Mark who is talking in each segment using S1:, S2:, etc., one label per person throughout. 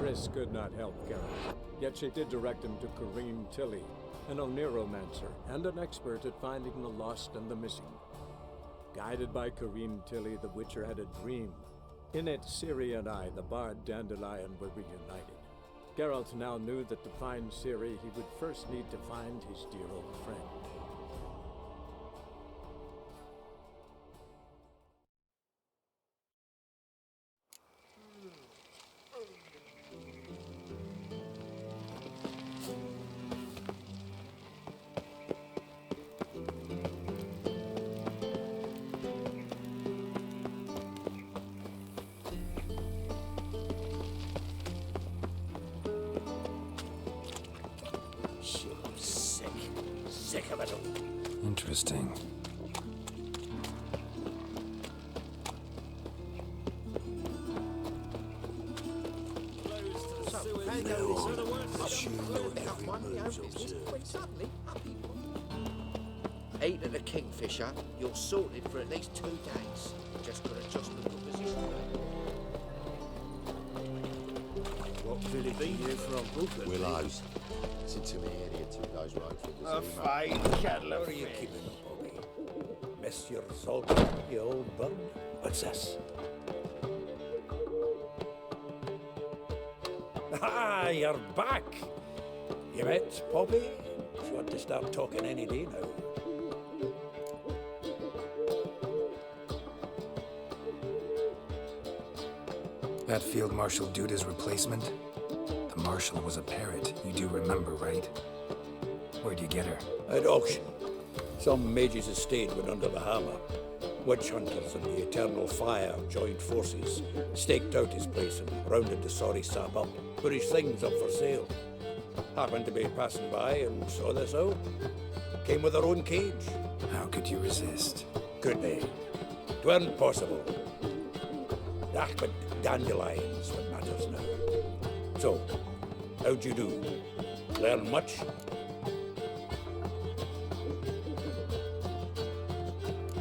S1: Triss could not help Geralt, yet she did direct him to Corrine Tilly, an Oneromancer and an expert at finding the lost and the missing. Guided by Corrine Tilly, the Witcher had a dream. In it, Ciri and I, the bard Dandelion, were reunited. Geralt now knew that to find Ciri, he would first need to find his dear old friend.
S2: Sick of it all.
S3: Interesting.
S2: Eat at the Kingfisher, you're sorted for at least 2 days. Just got to adjust the position.
S4: What will it be here from?
S5: Willows. It's into me area 2 days road from the
S4: A fine kettle of fish.
S5: keeping Bobby? Monsieur Salt, you old bug. What's this? Ah, you're back. You met Poppy? She want to start talking any day now.
S3: That Field Marshal Duda's replacement? The Marshal was a parrot, you do remember, right? Where'd you get her?
S5: At auction. Some mage's estate went under the hammer. Witch hunters and the Eternal Fire joined forces, staked out his place and rounded the sorry sap up, put his things up for sale. Happened to be passing by and saw this out. Came with her own cage.
S3: How could you resist?
S5: Could be. 'Tweren't possible. Ah, but dandelions what matters now. So, how'd you do? Learn much?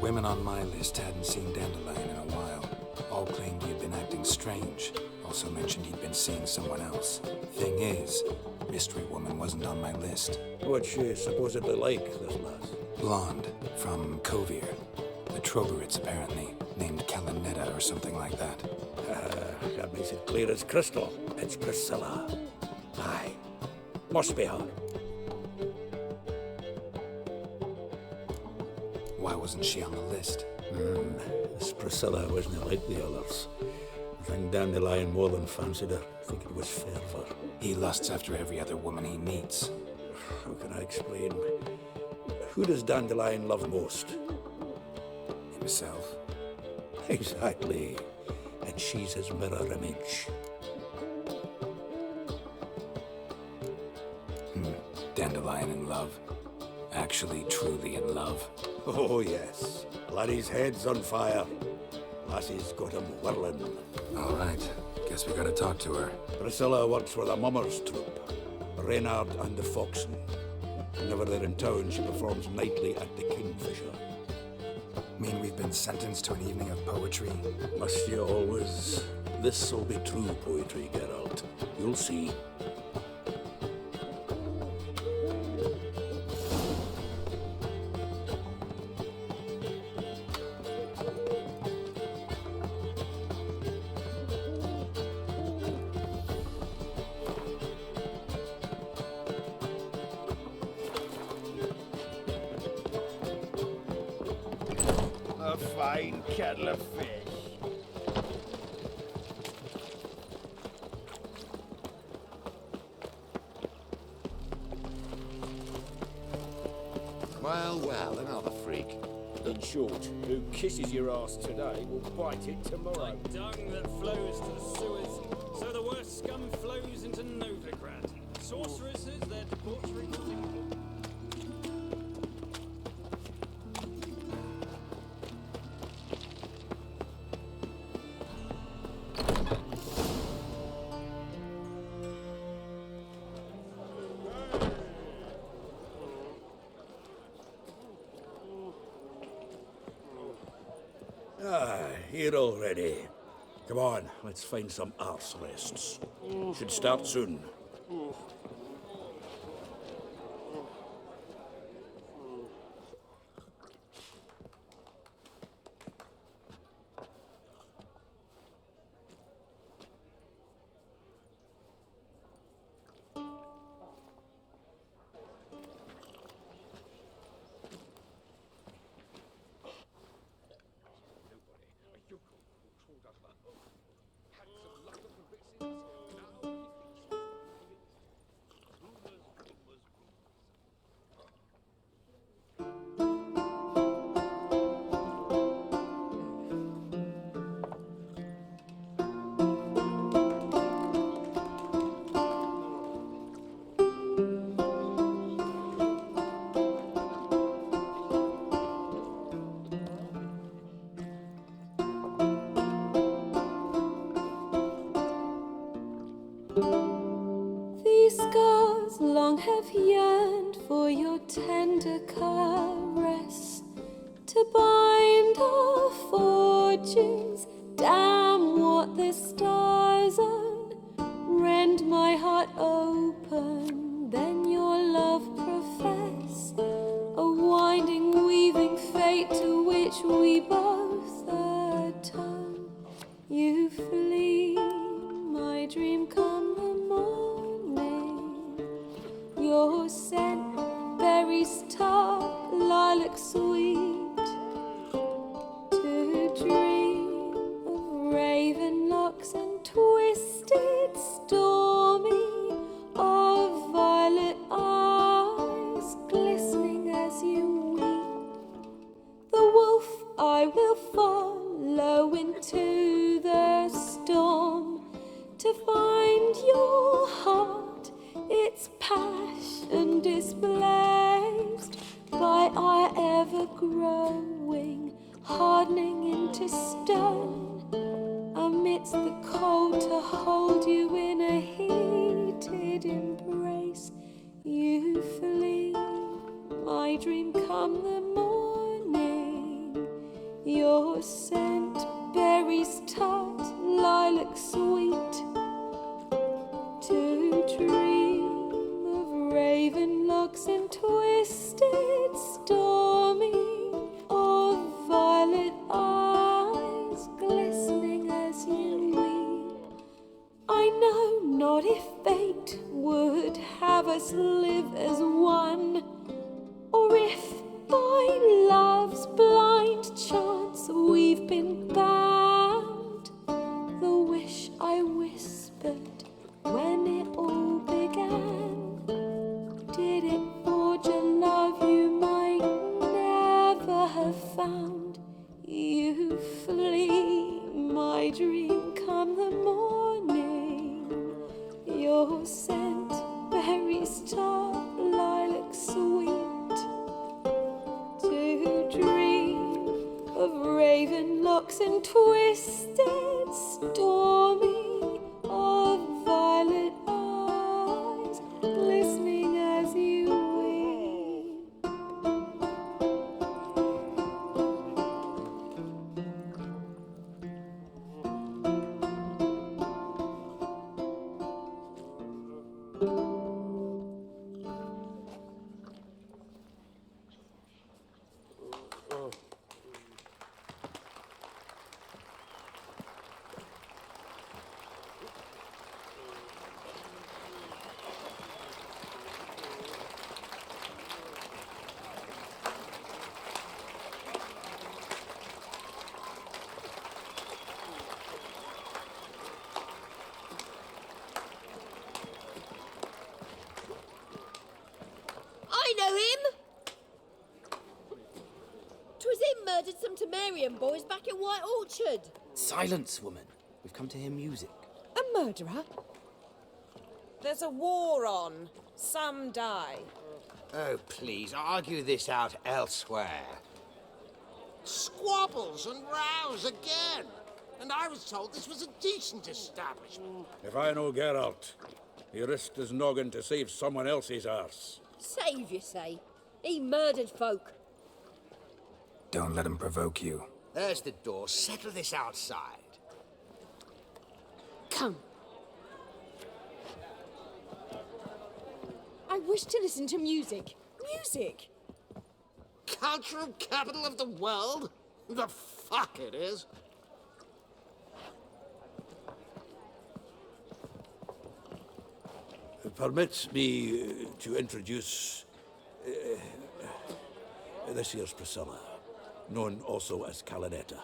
S3: Women on my list hadn't seen Dandelion in a while. All claimed he had been acting strange. Also mentioned he'd been seeing someone else. Thing is, Mystery Woman wasn't on my list.
S5: What's she supposedly like, this lass?
S3: Blonde, from Kovir. The Troberits, apparently. Named Calinetta or something like that.
S5: That makes it clear as crystal. It's Priscilla. Aye. Must be her.
S3: Why wasn't she on the list?
S5: This Priscilla wasn't like the others. I think Dandelion more than fancied her. I think it was fervour.
S3: He lusts after every other woman he meets.
S5: How can I explain? Who does Dandelion love most?
S3: Himself.
S5: Exactly. And she's his mirror image.
S3: Dandelion in love. Actually, truly in love.
S5: Oh, yes. Laddie's head's on fire. Lassie's got him whirling.
S3: All right. Guess we gotta talk to her.
S5: Priscilla works for the Mummers troupe. Reynard and the Foxen. Whenever they're in town, she performs nightly at the Kingfisher.
S3: Mean we've been sentenced to an evening of poetry?
S5: Must you always? This'll be true poetry, Geralt. You'll see.
S4: A fine kettle of fish.
S5: Well, another freak.
S6: In short, who kisses your ass today will bite it tomorrow.
S7: Like dung that flows to the sewers, so the worst scum flows into Novigrad. Sorceresses, their debauchery nothing.
S5: Here already. Come on, let's find some arse rests. Should start soon.
S8: These scars long have yearned for your tender caress, to bind our fortunes. Damn what the stars own. Rend my heart open, then your love profess, a winding, weaving fate to which we both atone. You flee, my dream come the morning. Your scent, berries tart, lilac sweet, to dream of raven locks and twisted, stormy, of violet eyes glistening as you weep. The wolf I will follow into the storm, to find your heart, its passion displaced by our ever-growing, hardening into stone, amidst the cold to hold you in a heated embrace. You flee, my dream come the morning. Your scent, berries tart, lilac sweet, to dream of raven locks and twisted, stormy, of violet eyes glistening as you weep. I know not if fate would have us live as one, or if by love's blind chance we've been bound. The wish I whispered when it all began, did it forge a love you might never have found? You flee, my dream come the morning. Your scent, berries tart, lilac sweet, to dream of raven locks and twisted, stormy, of violet eyes glistening as you weep.
S9: I know him! 'Twas him murdered some Temerian boys back in White Orchard.
S10: Silence, woman. We've come to hear music.
S9: A murderer?
S11: There's a war on. Some die.
S2: Oh, please, argue this out elsewhere.
S4: Squabbles and rows again. And I was told this was a decent establishment.
S5: If I know Geralt, he risked his noggin to save someone else's arse.
S9: Save, you say? He murdered folk.
S3: Don't let him provoke you.
S2: There's the door. Settle this outside.
S8: Come. I wish to listen to music. Music!
S4: Cultural capital of the world? The fuck it is.
S5: Permits me to introduce this here's Priscilla, known also as Calinetta.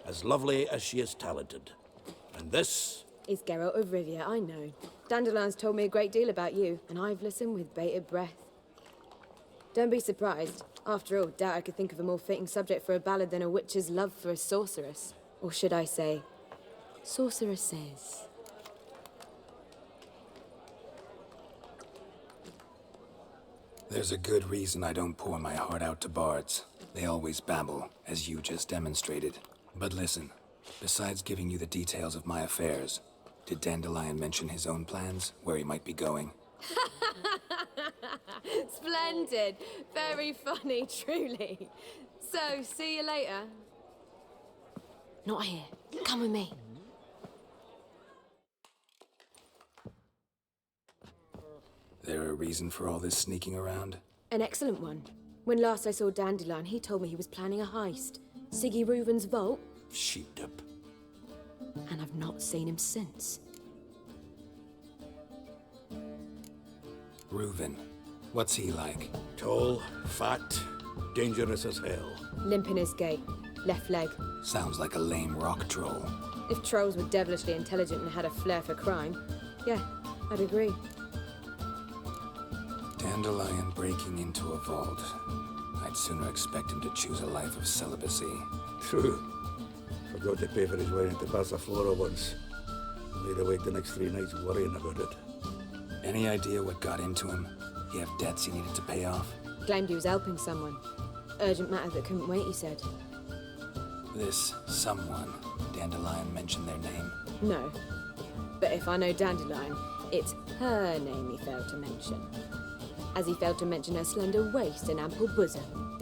S5: As lovely as she is talented. And this
S8: Is Geralt of Rivia, I know. Dandelion's told me a great deal about you, and I've listened with bated breath. Don't be surprised. After all, doubt I could think of a more fitting subject for a ballad than a witch's love for a sorceress. Or should I say, sorceresses.
S3: There's a good reason I don't pour my heart out to bards. They always babble, as you just demonstrated. But listen, besides giving you the details of my affairs, did Dandelion mention his own plans, where he might be going?
S8: Splendid. Very funny, truly. So, see you later. Not here. Come with me.
S3: There a reason for all this sneaking around?
S8: An excellent one. When last I saw Dandelion, he told me he was planning a heist. Siggy Reuven's vault.
S5: sheepdip.
S8: And I've not seen him since.
S3: Reuven. What's he like?
S5: Tall, fat, dangerous as hell.
S8: Limp in his gait. Left leg.
S3: Sounds like a lame rock troll.
S8: If trolls were devilishly intelligent and had a flair for crime, yeah, I'd agree.
S3: Dandelion breaking into a vault. I'd sooner expect him to choose a life of celibacy.
S5: True. Forgot to pay for his wedding to Passaflora once. Made awake the next 3 nights worrying about it.
S3: Any idea what got into him? He have debts he needed to pay off?
S8: Claimed he was helping someone. Urgent matter that couldn't wait, he said.
S3: This someone, Dandelion mentioned their name?
S8: No. But if I know Dandelion, it's her name he failed to mention. As he failed to mention her slender waist and ample bosom.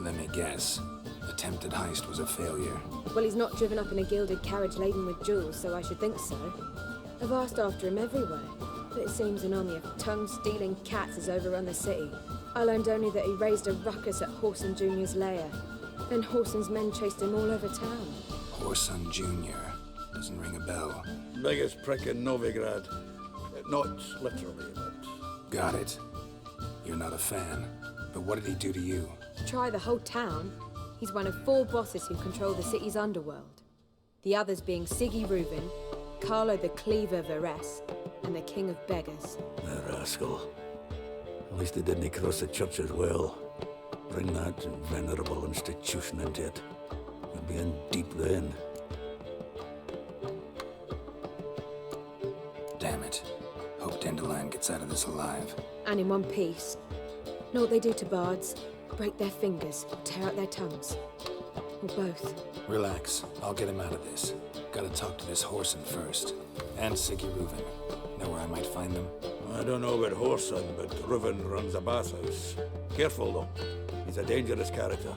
S3: Let me guess. Attempted heist was a failure.
S8: Well, he's not driven up in a gilded carriage laden with jewels, so I should think so. I've asked after him everywhere, but it seems an army of tongue-stealing cats has overrun the city. I learned only that he raised a ruckus at Whoreson Jr.'s lair. Then Whoreson's men chased him all over town.
S3: Whoreson Jr. Doesn't ring a bell.
S5: Biggest prick in Novigrad. Not literally, but...
S3: Got it. You're not a fan. But what did he do to you?
S8: Try the whole town. He's one of 4 bosses who control the city's underworld. The others being Siggy Reuven, Carlo the Cleaver Varese, and the King of Beggars.
S5: The rascal. At least he didn't cross the church as well. Bring that venerable institution into it. You'll be in deep then.
S3: Damn it. Hope Dandelion gets out of this alive.
S8: And in one piece. Know what they do to bards? Break their fingers, or tear out their tongues. Or both.
S3: Relax. I'll get him out of this. Gotta talk to this Whoreson first. And Siggy Reuven. Know where I might find them?
S5: I don't know about Whoreson, but Reuven runs a bathhouse. Careful, though. He's a dangerous character.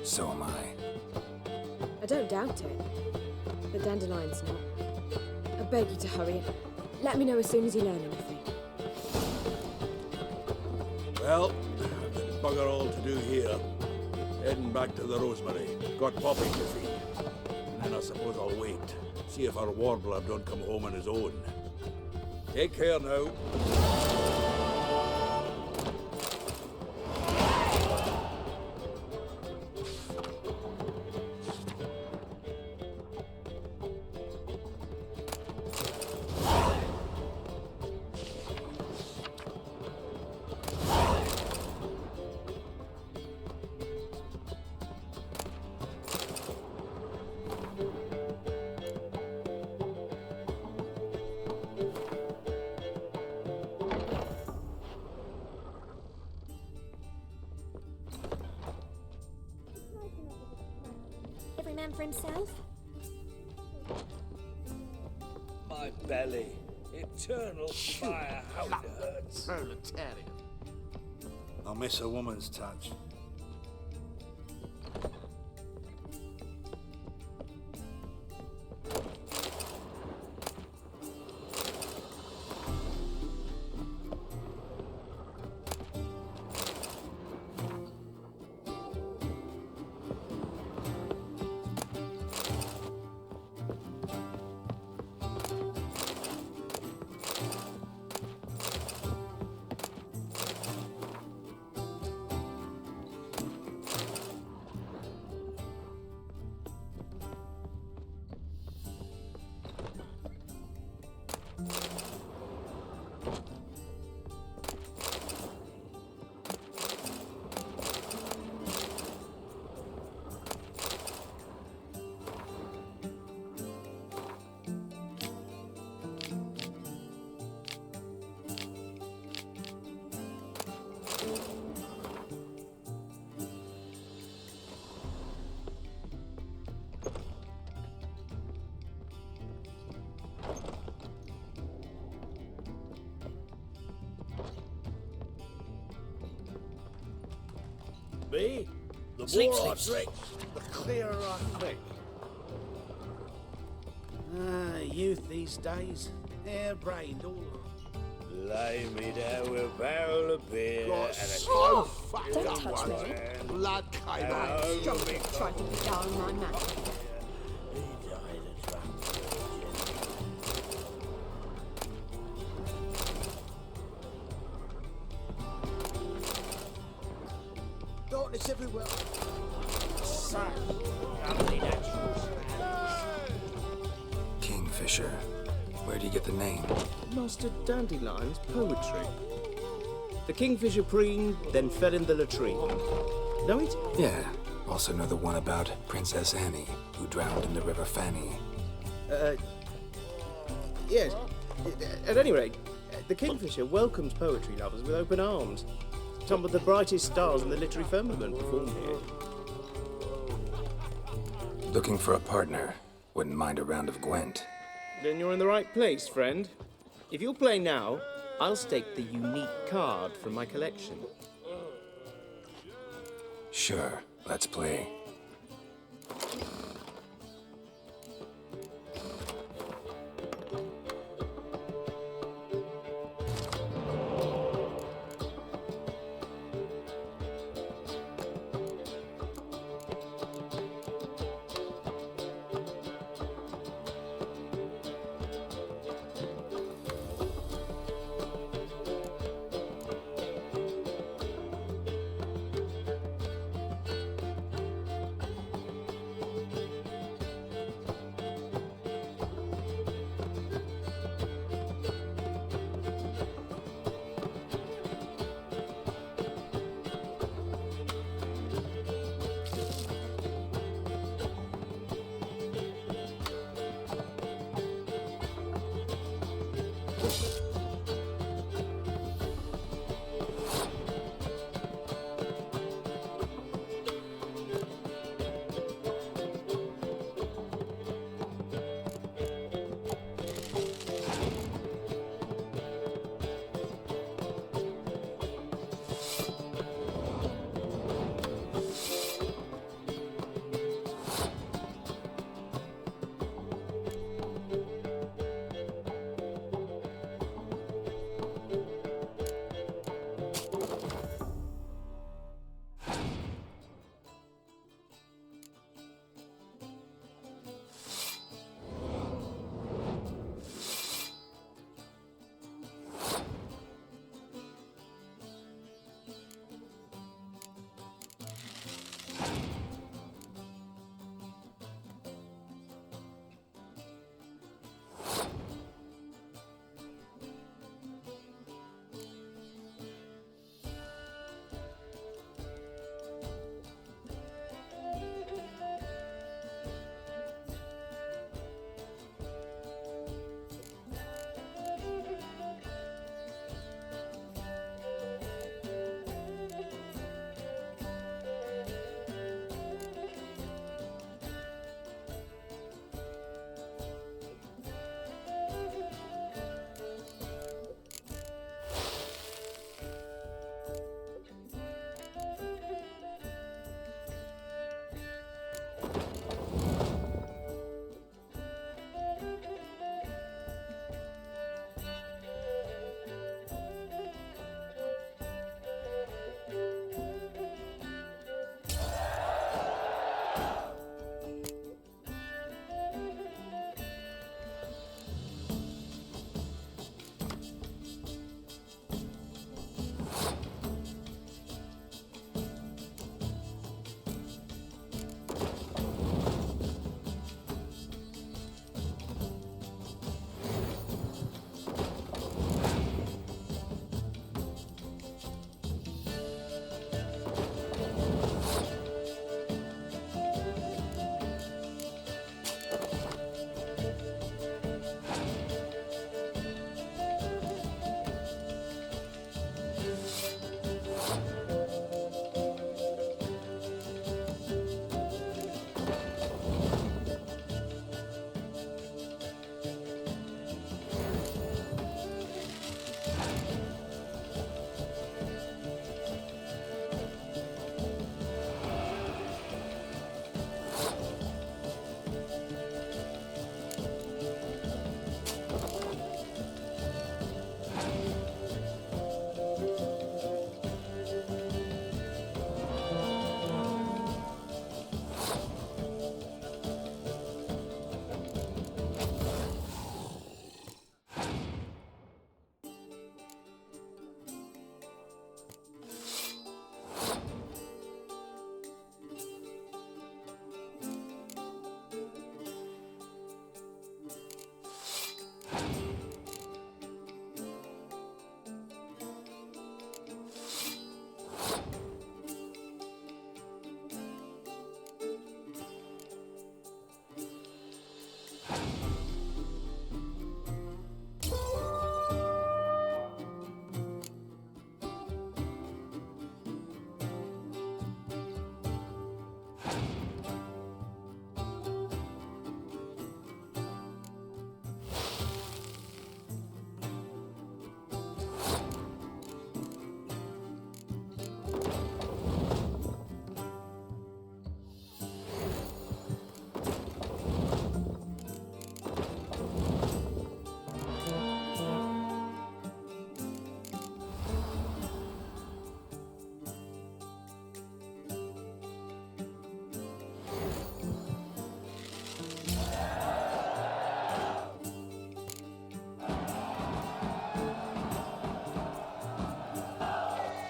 S3: So am I.
S8: I don't doubt it. But Dandelion's not. I beg you to hurry. Let me know as soon as you learn anything.
S5: Well, I've got bugger all to do here. Heading back to the Rosemary. Got popping to feed. And then I suppose I'll wait. See if our warbler don't come home on his own. Take care now.
S9: Every man for himself?
S6: My belly. Eternal fire, how it hurts.
S4: Proletariat.
S5: I'll miss a woman's touch.
S6: eh? The
S2: Sleep,
S6: more I
S2: sleep,
S6: drink, the clearer I think. Ah, youth these days, hair-brained all. Lay me down with a barrel of beer
S4: Got
S6: and a
S4: so
S8: Don't touch me.
S4: Blood came
S8: I'm
S4: out.
S8: strong enough to try to be down my man.
S4: Darkness everywhere.
S3: Kingfisher. Where do you get the name?
S6: Master Dandelion's poetry. The kingfisher preened, then fell in the latrine. Know it?
S3: Yeah. Also know the one about Princess Annie, who drowned in the River Fanny.
S6: Yes. At any rate, the kingfisher welcomes poetry lovers with open arms. Some of the brightest stars in the literary firmament perform here.
S3: Looking for a partner. Wouldn't mind a round of Gwent.
S6: Then you're in the right place, friend. If you'll play now, I'll stake the unique card from my collection.
S3: Sure, let's play.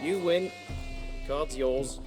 S6: You win. Card's yours.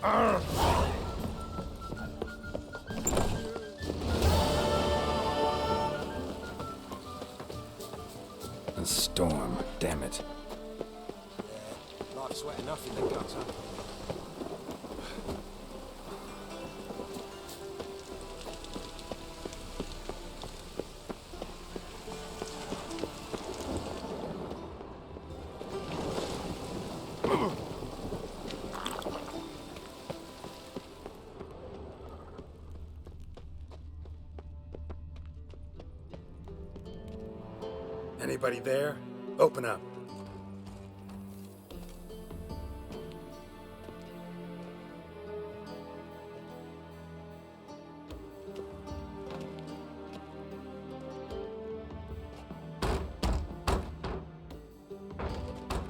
S6: Ah.
S3: A storm, damn it.
S10: Life's wet enough in the gutter.
S3: Anybody there? Open up.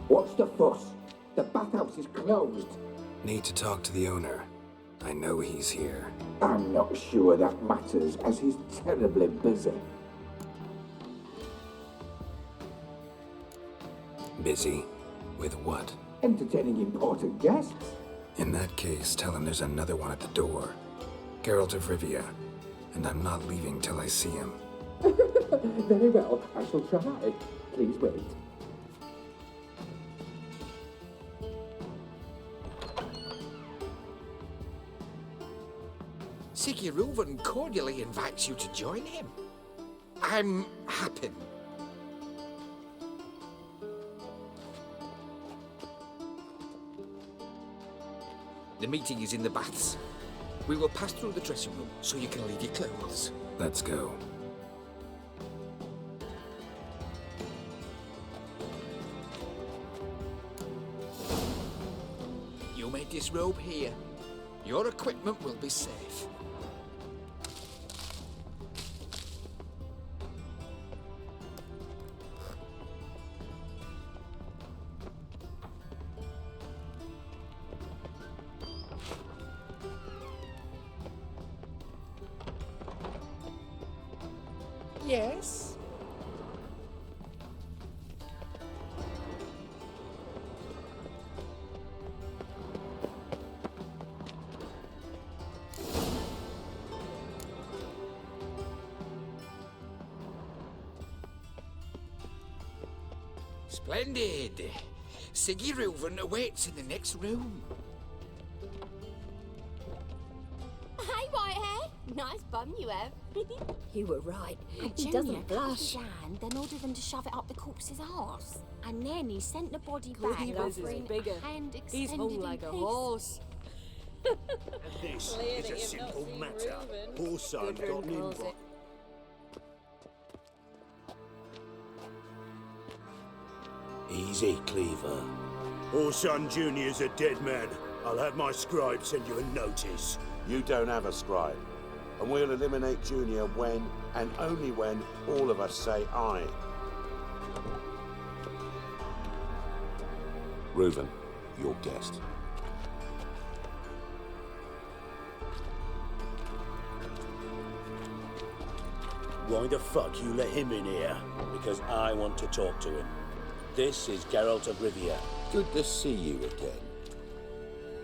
S12: What's the fuss? The bathhouse is closed.
S3: Need to talk to the owner. I know he's here.
S12: I'm not sure that matters, as he's terribly busy.
S3: Busy? With what?
S12: Entertaining important guests.
S3: In that case, tell him there's another one at the door. Geralt of Rivia. And I'm not leaving till I see him.
S12: Very well, I shall try. Please wait.
S2: Sigurd cordially invites you to join him. I'm happy. The meeting is in the baths. We will pass through the dressing room so you can leave your clothes.
S3: Let's go.
S2: You may disrobe here. Your equipment will be safe. Yes? Splendid. Sigurd awaits in the next room.
S9: Hey, Whitehair. Nice bum you have.
S13: You were right. He
S9: Junior
S13: doesn't blush.
S9: cut his hand, then ordered them to shove it up the corpse's arse. And then he sent the body back
S13: Cleavers is
S9: offering
S13: bigger.
S9: a hand
S13: He's
S9: extended
S13: whole
S9: in
S13: like a
S9: peace.
S13: horse.
S14: This is a simple matter. Poor son got an invite.
S5: Easy, Cleaver.
S14: Orson Jr.'s a dead man. I'll have my scribe send you a notice.
S15: You don't have a scribe.
S14: And we'll eliminate Junior when, and only when, all of us say aye. Reuven, your guest.
S15: Why the fuck you let him in here? Because I want to talk to him. This is Geralt of Rivia.
S14: Good to see you again.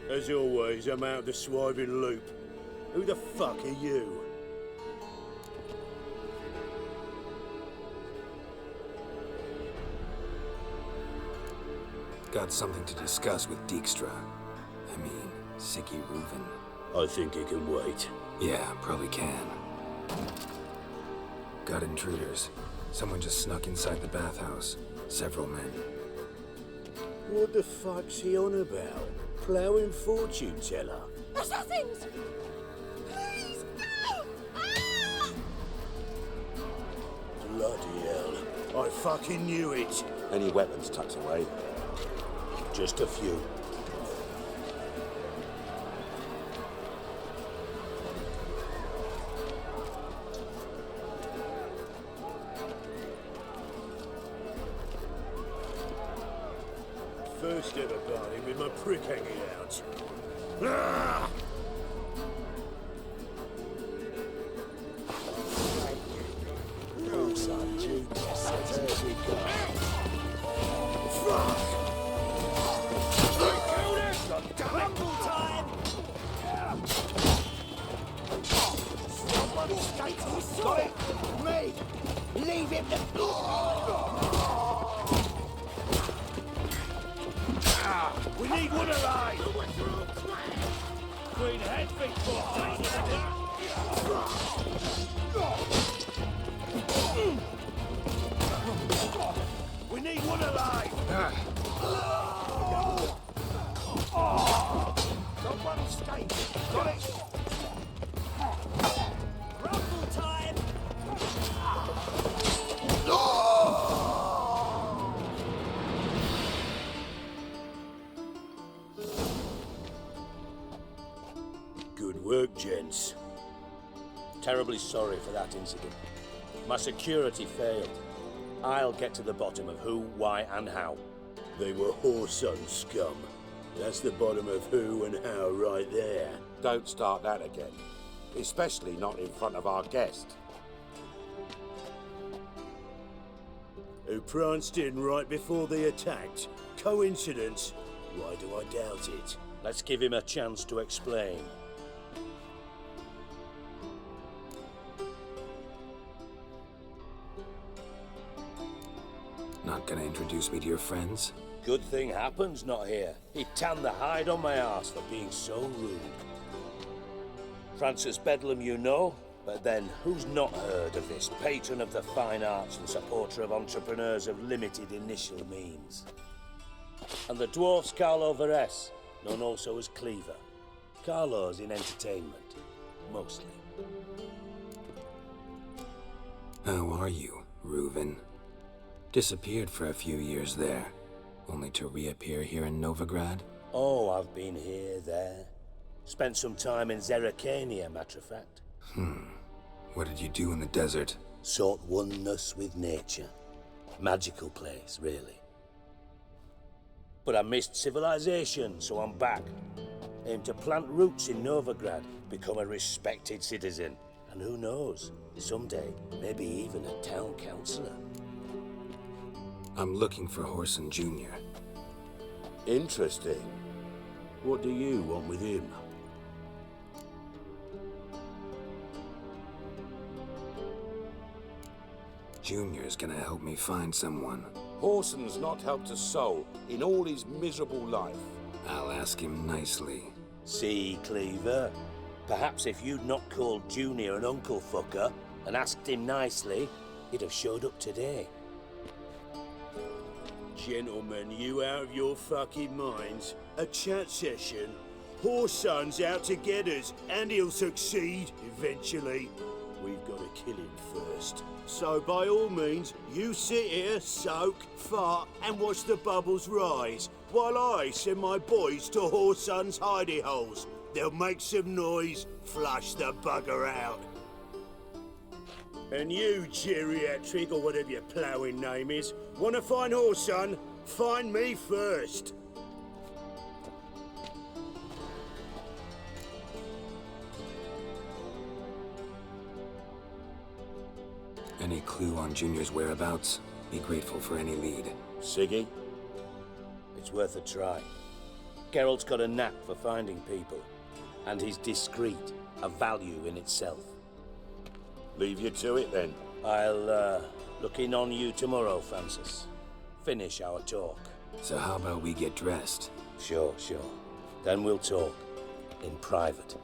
S15: As always, I'm out of the swiving loop. Who the fuck are you?
S3: Got something to discuss with Dijkstra. I mean, Sicky Reuven.
S15: I think he can wait.
S3: Yeah, probably can. Got intruders. Someone just snuck inside the bathhouse. Several men.
S15: What the fuck's he on about? Ploughing fortune teller?
S9: Assassins! Please, no! Ah!
S15: Bloody hell. I fucking knew it.
S14: Any weapons tucked away?
S15: Just a few. First ever party with my prick hanging out. Ah!
S4: Rumble time! Somebody straight to his sword! Got it! Me! Leave him to...
S15: We need one alive! Queen head feet We need one alive!
S4: Somebody straight! Got it! Rumble time!
S15: Good work, gents. Terribly sorry for that incident. My security failed. I'll get to the bottom of who, why, and how. They were whoreson scum. That's the bottom of who and how right there.
S14: Don't start that again. Especially not in front of our guest.
S15: Who pranced in right before they attacked. Coincidence? Why do I doubt it? Let's give him a chance to explain.
S3: Not gonna introduce me to your friends?
S15: Good thing Happen's not here. He tanned the hide on my arse for being so rude. Francis Bedlam you know, but then who's not heard of this patron of the fine arts and supporter of entrepreneurs of limited initial means? And the dwarf's Carlo Veres, known also as Cleaver. Carlo's in entertainment, mostly.
S3: How are you, Reuven? Disappeared for a few years there, only to reappear here in Novigrad?
S15: Oh, I've been here, there. Spent some time in Zerrikania, matter of fact.
S3: What did you do in the desert?
S15: Sought oneness with nature. Magical place, really. But I missed civilization, so I'm back. Aim to plant roots in Novigrad, become a respected citizen. And who knows, someday, maybe even a town councillor.
S3: I'm looking for Whoreson Jr.
S15: Interesting. What do you want with him?
S3: Junior's gonna help me find someone.
S14: Whoreson's not helped a soul in all his miserable life.
S3: I'll ask him nicely.
S15: See, Cleaver? Perhaps if you'd not called Junior an uncle fucker and asked him nicely, he'd have showed up today. Gentlemen, you out of your fucking minds? A chat session? Whoreson's out to get us, and he'll succeed, eventually. We've got to kill him first. So by all means, you sit here, soak, fart, and watch the bubbles rise, while I send my boys to Whoreson's hidey holes.
S14: They'll make some noise, flush the bugger out. And you, geriatric, or whatever your ploughing name is, want to find horse, son? Find me first.
S3: Any clue on Junior's whereabouts? Be grateful for any lead.
S15: Siggy? It's worth a try. Geralt's got a knack for finding people, and he's discreet, a value in itself.
S14: Leave you to it, then.
S15: I'll, look in on you tomorrow, Francis. Finish our talk.
S3: So how about we get dressed?
S15: Sure. Then we'll talk. In private.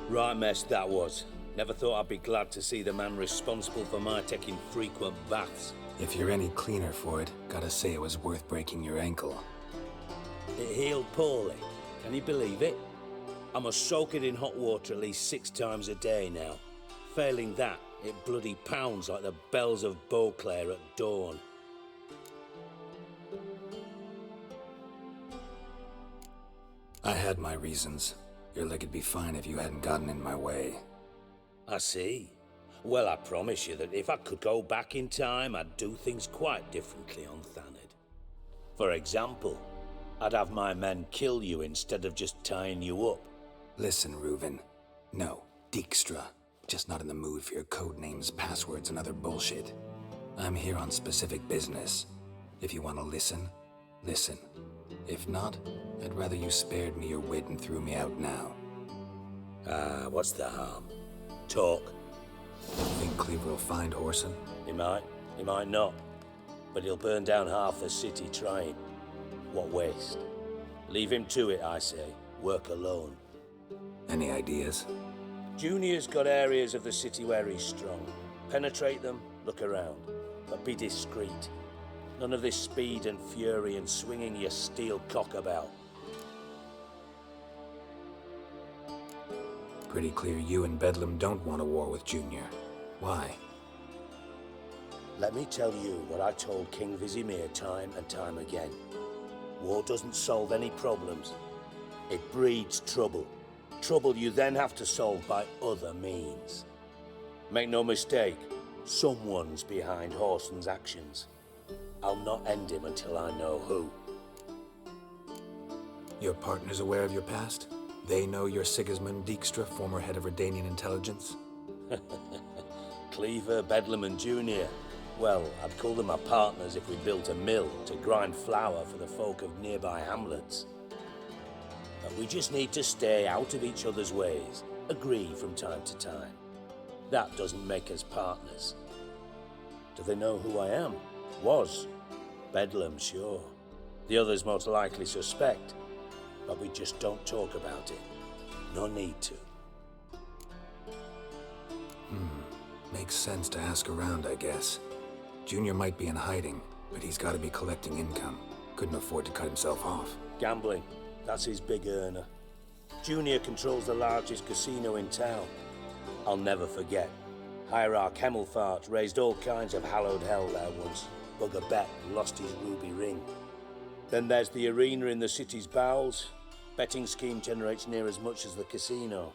S15: Right mess that was. Never thought I'd be glad to see the man responsible for my taking frequent baths.
S3: If you're any cleaner for it, gotta say it was worth breaking your ankle.
S15: It healed poorly. Can you believe it? I must soak it in hot water at least 6 times a day now. Failing that, it bloody pounds like the bells of Beauclair at dawn.
S3: I had my reasons. Your leg would be fine if you hadn't gotten in my way.
S15: I see. Well, I promise you that if I could go back in time, I'd do things quite differently on Thanedd. For example, I'd have my men kill you instead of just tying you up.
S3: Listen, Reuven. No, Dijkstra. Just not in the mood for your code names, passwords, and other bullshit. I'm here on specific business. If you want to listen, listen. If not, I'd rather you spared me your wit and threw me out now.
S15: What's the harm? Talk.
S3: Think Cleaver will find Whoreson?
S15: He might not. But he'll burn down half the city trying. What waste. Leave him to it, I say. Work alone.
S3: Any ideas?
S15: Junior's got areas of the city where he's strong. Penetrate them, look around. But be discreet. None of this speed and fury and swinging your steel cock about.
S3: Pretty clear you and Bedlam don't want a war with Junior. Why?
S15: Let me tell you what I told King Vizimir time and time again. War doesn't solve any problems. It breeds trouble. Trouble you then have to solve by other means. Make no mistake, someone's behind Whoreson's actions. I'll not end him until I know who.
S3: Your partner's aware of your past? They know you're Sigismund Dijkstra, former head of Redanian intelligence?
S15: Cleaver, Bedlam and Junior. Well, I'd call them my partners if we built a mill to grind flour for the folk of nearby hamlets. But we just need to stay out of each other's ways, agree from time to time. That doesn't make us partners. Do they know who I am? Was. Bedlam, sure. The others most likely suspect, but we just don't talk about it. No need to.
S3: Makes sense to ask around, I guess. Junior might be in hiding, but he's got to be collecting income. Couldn't afford to cut himself off.
S15: Gambling. That's his big earner. Junior controls the largest casino in town. I'll never forget. Hierarch Hemmelfart raised all kinds of hallowed hell there once. Bugger bet lost his ruby ring. Then there's the arena in the city's bowels. Betting scheme generates near as much as the casino.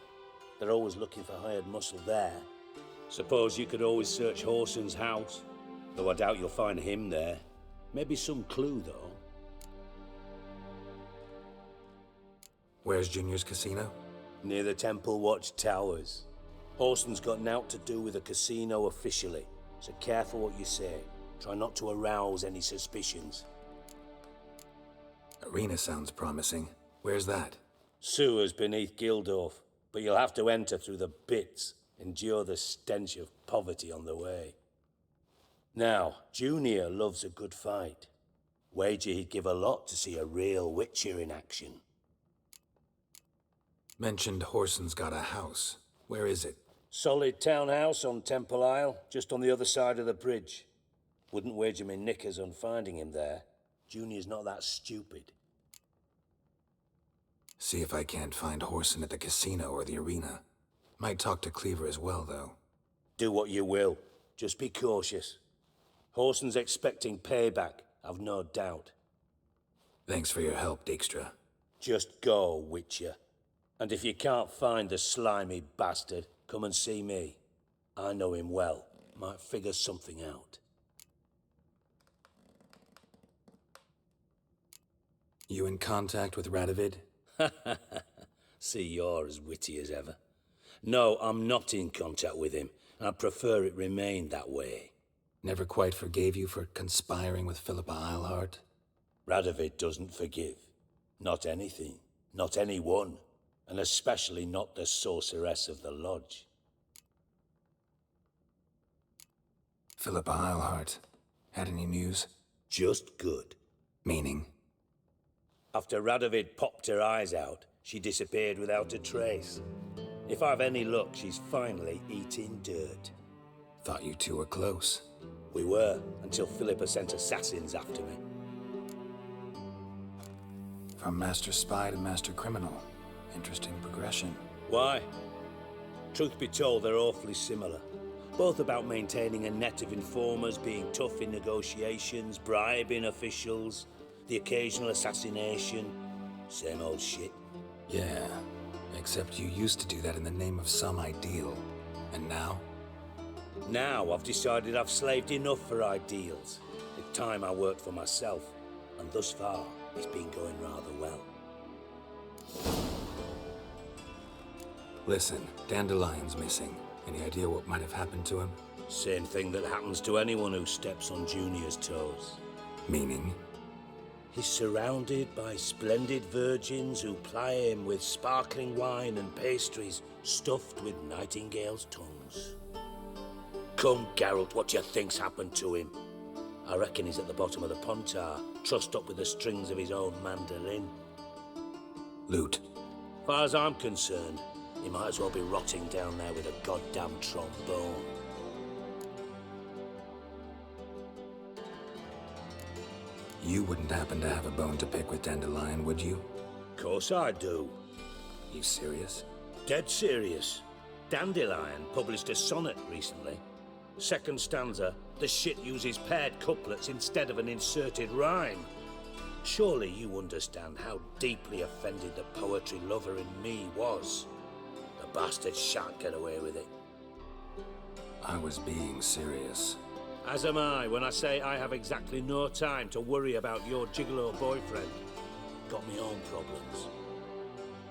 S15: They're always looking for hired muscle there. Suppose you could always search Whoreson's house. Though I doubt you'll find him there. Maybe some clue, though.
S3: Where's Junior's casino?
S15: Near the Temple Watch Towers. Whoreson's got naught to do with the casino officially, so careful what you say. Try not to arouse any suspicions.
S3: Arena sounds promising. Where's that?
S15: Sewers beneath Gildorf, but you'll have to enter through the bits, endure the stench of poverty on the way. Now, Junior loves a good fight. Wager he'd give a lot to see a real Witcher in action.
S3: Mentioned Whoreson's got a house. Where is it?
S15: Solid townhouse on Temple Isle, just on the other side of the bridge. Wouldn't wager me knickers on finding him there. Junior's not that stupid.
S3: See if I can't find Whoreson at the casino or the arena. Might talk to Cleaver as well, though.
S15: Do what you will. Just be cautious. Whoreson's expecting payback, I've no doubt.
S3: Thanks for your help, Dijkstra.
S15: Just go, Witcher. And if you can't find the slimy bastard, come and see me. I know him well. Might figure something out.
S3: You in contact with Radovid?
S15: See, you're as witty as ever. No, I'm not in contact with him. I prefer it remained that way.
S3: Never quite forgave you for conspiring with Philippa Eilhart?
S15: Radovid doesn't forgive. Not anything. Not anyone. And especially not the sorceress of the lodge.
S3: Philippa Eilhart. Had any news?
S15: Just good.
S3: Meaning?
S15: After Radovid popped her eyes out, she disappeared without a trace. If I've any luck, she's finally eating dirt.
S3: Thought you two were close.
S15: We were, until Philippa sent assassins after me.
S3: From master spy to master criminal. Interesting progression.
S15: Why? Truth be told, they're awfully similar. Both about maintaining a net of informers, being tough in negotiations, bribing officials, the occasional assassination. Same old shit.
S3: Yeah, except you used to do that in the name of some ideal. And now?
S15: Now I've decided I've slaved enough for ideals. It's time I worked for myself. And thus far, it's been going rather well.
S3: Listen, Dandelion's missing. Any idea what might have happened to him?
S15: Same thing that happens to anyone who steps on Junior's toes.
S3: Meaning?
S15: He's surrounded by splendid virgins who ply him with sparkling wine and pastries stuffed with nightingales' tongues. Come, Geralt, what do you think's happened to him? I reckon he's at the bottom of the Pontar, trussed up with the strings of his own mandolin.
S3: Loot.
S15: Far as I'm concerned, he might as well be rotting down there with a goddamn trombone.
S3: You wouldn't happen to have a bone to pick with Dandelion, would you?
S15: Course I do.
S3: You serious?
S15: Dead serious. Dandelion published a sonnet recently. Second stanza, the shit uses paired couplets instead of an inserted rhyme. Surely you understand how deeply offended the poetry lover in me was. The bastard shan't get away with it.
S3: I was being serious.
S15: As am I when I say I have exactly no time to worry about your gigolo boyfriend. Got me own problems.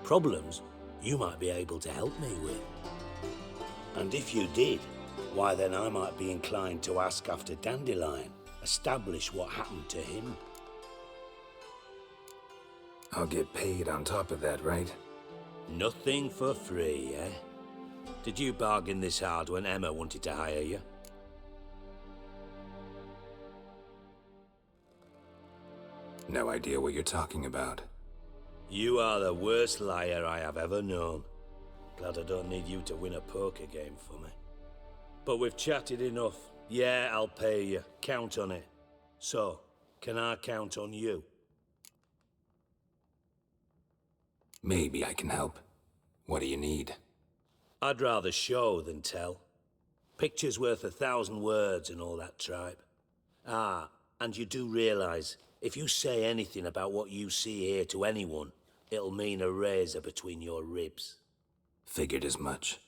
S15: Problems you might be able to help me with. And if you did, why then I might be inclined to ask after Dandelion, establish what happened to him.
S3: I'll get paid on top of that, right?
S15: Nothing for free, eh? Did you bargain this hard when Emma wanted to hire you?
S3: No idea what you're talking about.
S15: You are the worst liar I have ever known. Glad I don't need you to win a poker game for me. But we've chatted enough. Yeah, I'll pay you. Count on it. So, can I count on you?
S3: Maybe I can help. What do you need?
S15: I'd rather show than tell. Picture's worth 1,000 words and all that tripe. Ah, and you do realize, if you say anything about what you see here to anyone, it'll mean a razor between your ribs.
S3: Figured as much.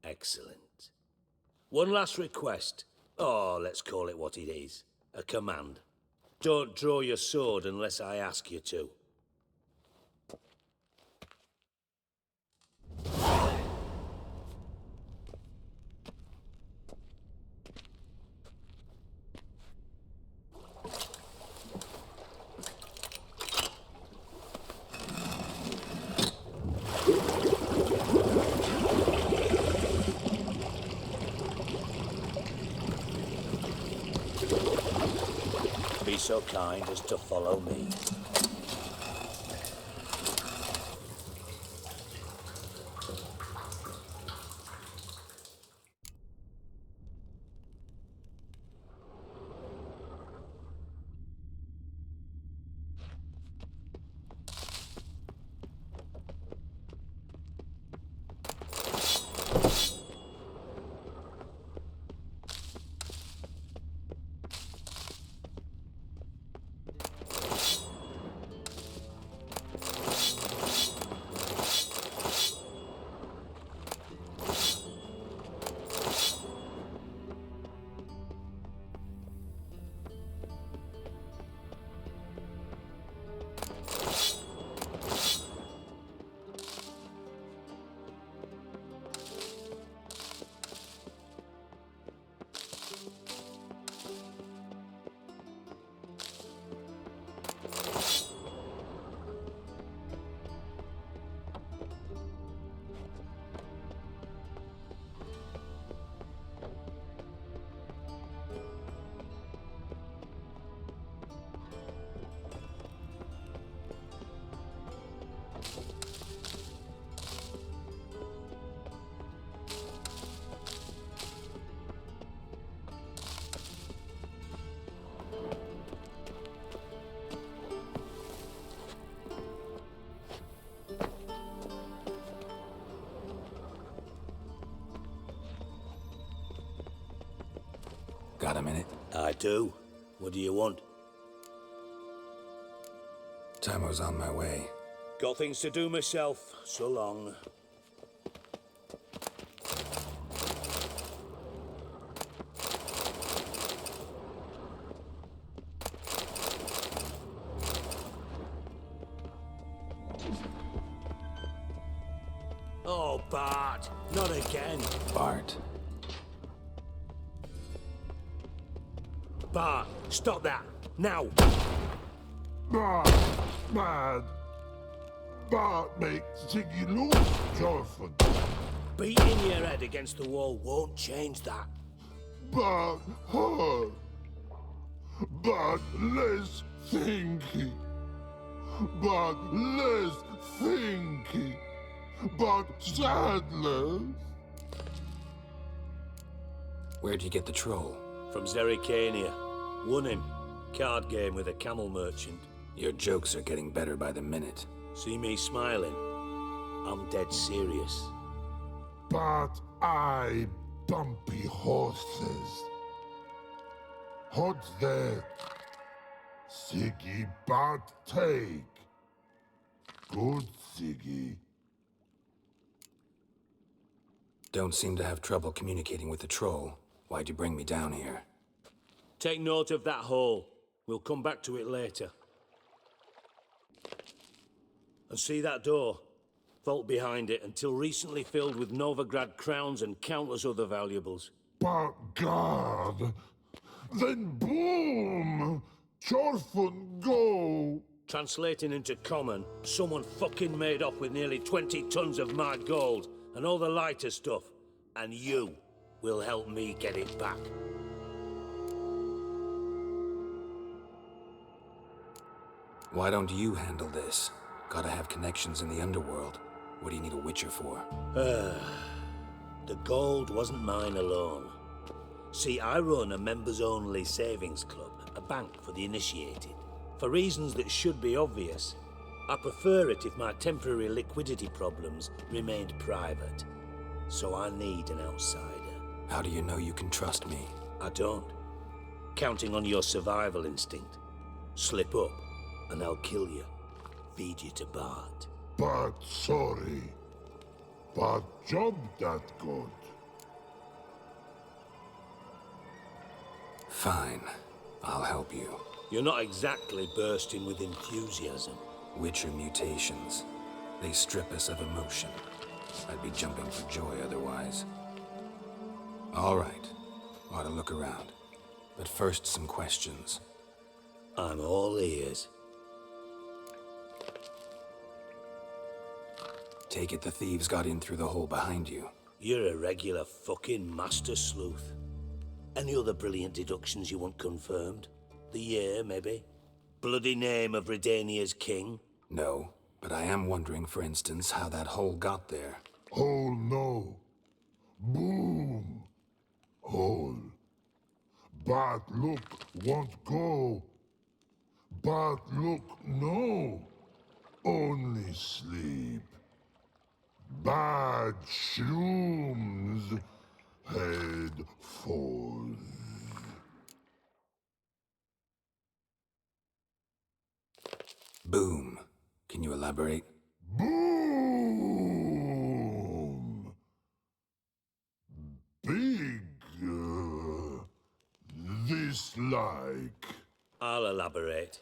S15: Excellent. One last request. Oh, let's call it what it is. A command. Don't draw your sword unless I ask you to. Be so kind as to follow me. I do. What do you want?
S3: Tamo's on my way.
S15: Got things to do myself. So long. Oh, Bart. Not again.
S3: Bart.
S15: Bart, stop that. Now.
S16: Bart, bad. Bart makes Ziggy lose, Jonathan.
S15: Beating your head against the wall won't change that.
S16: Bart hurt. Bart less thinky. Bart less thinky. Bart sadless.
S3: Where'd you get the troll?
S15: From Zerrikania. Won him. Card game with a camel merchant.
S3: Your jokes are getting better by the minute.
S15: See me smiling? I'm dead serious.
S16: But I bumpy horses. What's that? Siggy but take. Good Siggy.
S3: Don't seem to have trouble communicating with the troll. Why'd you bring me down here?
S15: Take note of that hole. We'll come back to it later. And see that door? Vault behind it, until recently filled with Novigrad crowns and countless other valuables.
S16: But God, then boom! Chorfun go!
S15: Translating into common, someone fucking made off with nearly 20 tons of my gold and all the lighter stuff. And you will help me get it back.
S3: Why don't you handle this? Gotta have connections in the underworld. What do you need a witcher for?
S15: The gold wasn't mine alone. See, I run a members-only savings club, a bank for the initiated. For reasons that should be obvious, I prefer it if my temporary liquidity problems remained private. So I need an outsider.
S3: How do you know you can trust me?
S15: I don't. Counting on your survival instinct. Slip up, and I'll kill you. Feed you to Bart.
S16: But sorry. But job that good.
S3: Fine. I'll help you.
S15: You're not exactly bursting with enthusiasm.
S3: Witcher mutations. They strip us of emotion. I'd be jumping for joy otherwise. All right. Ought to look around. But first, some questions.
S15: I'm all ears.
S3: Take it the thieves got in through the hole behind you.
S15: You're a regular fucking master sleuth. Any other brilliant deductions you want confirmed? The year, maybe? Bloody name of Redania's king?
S3: No, but I am wondering, for instance, how that hole got there.
S16: Hole no. Boom. Hole. But look, won't go. But look, no. Only sleep. Bad shrooms. Head falls.
S3: Boom. Can you elaborate?
S16: Boom! Big. This like.
S15: I'll elaborate.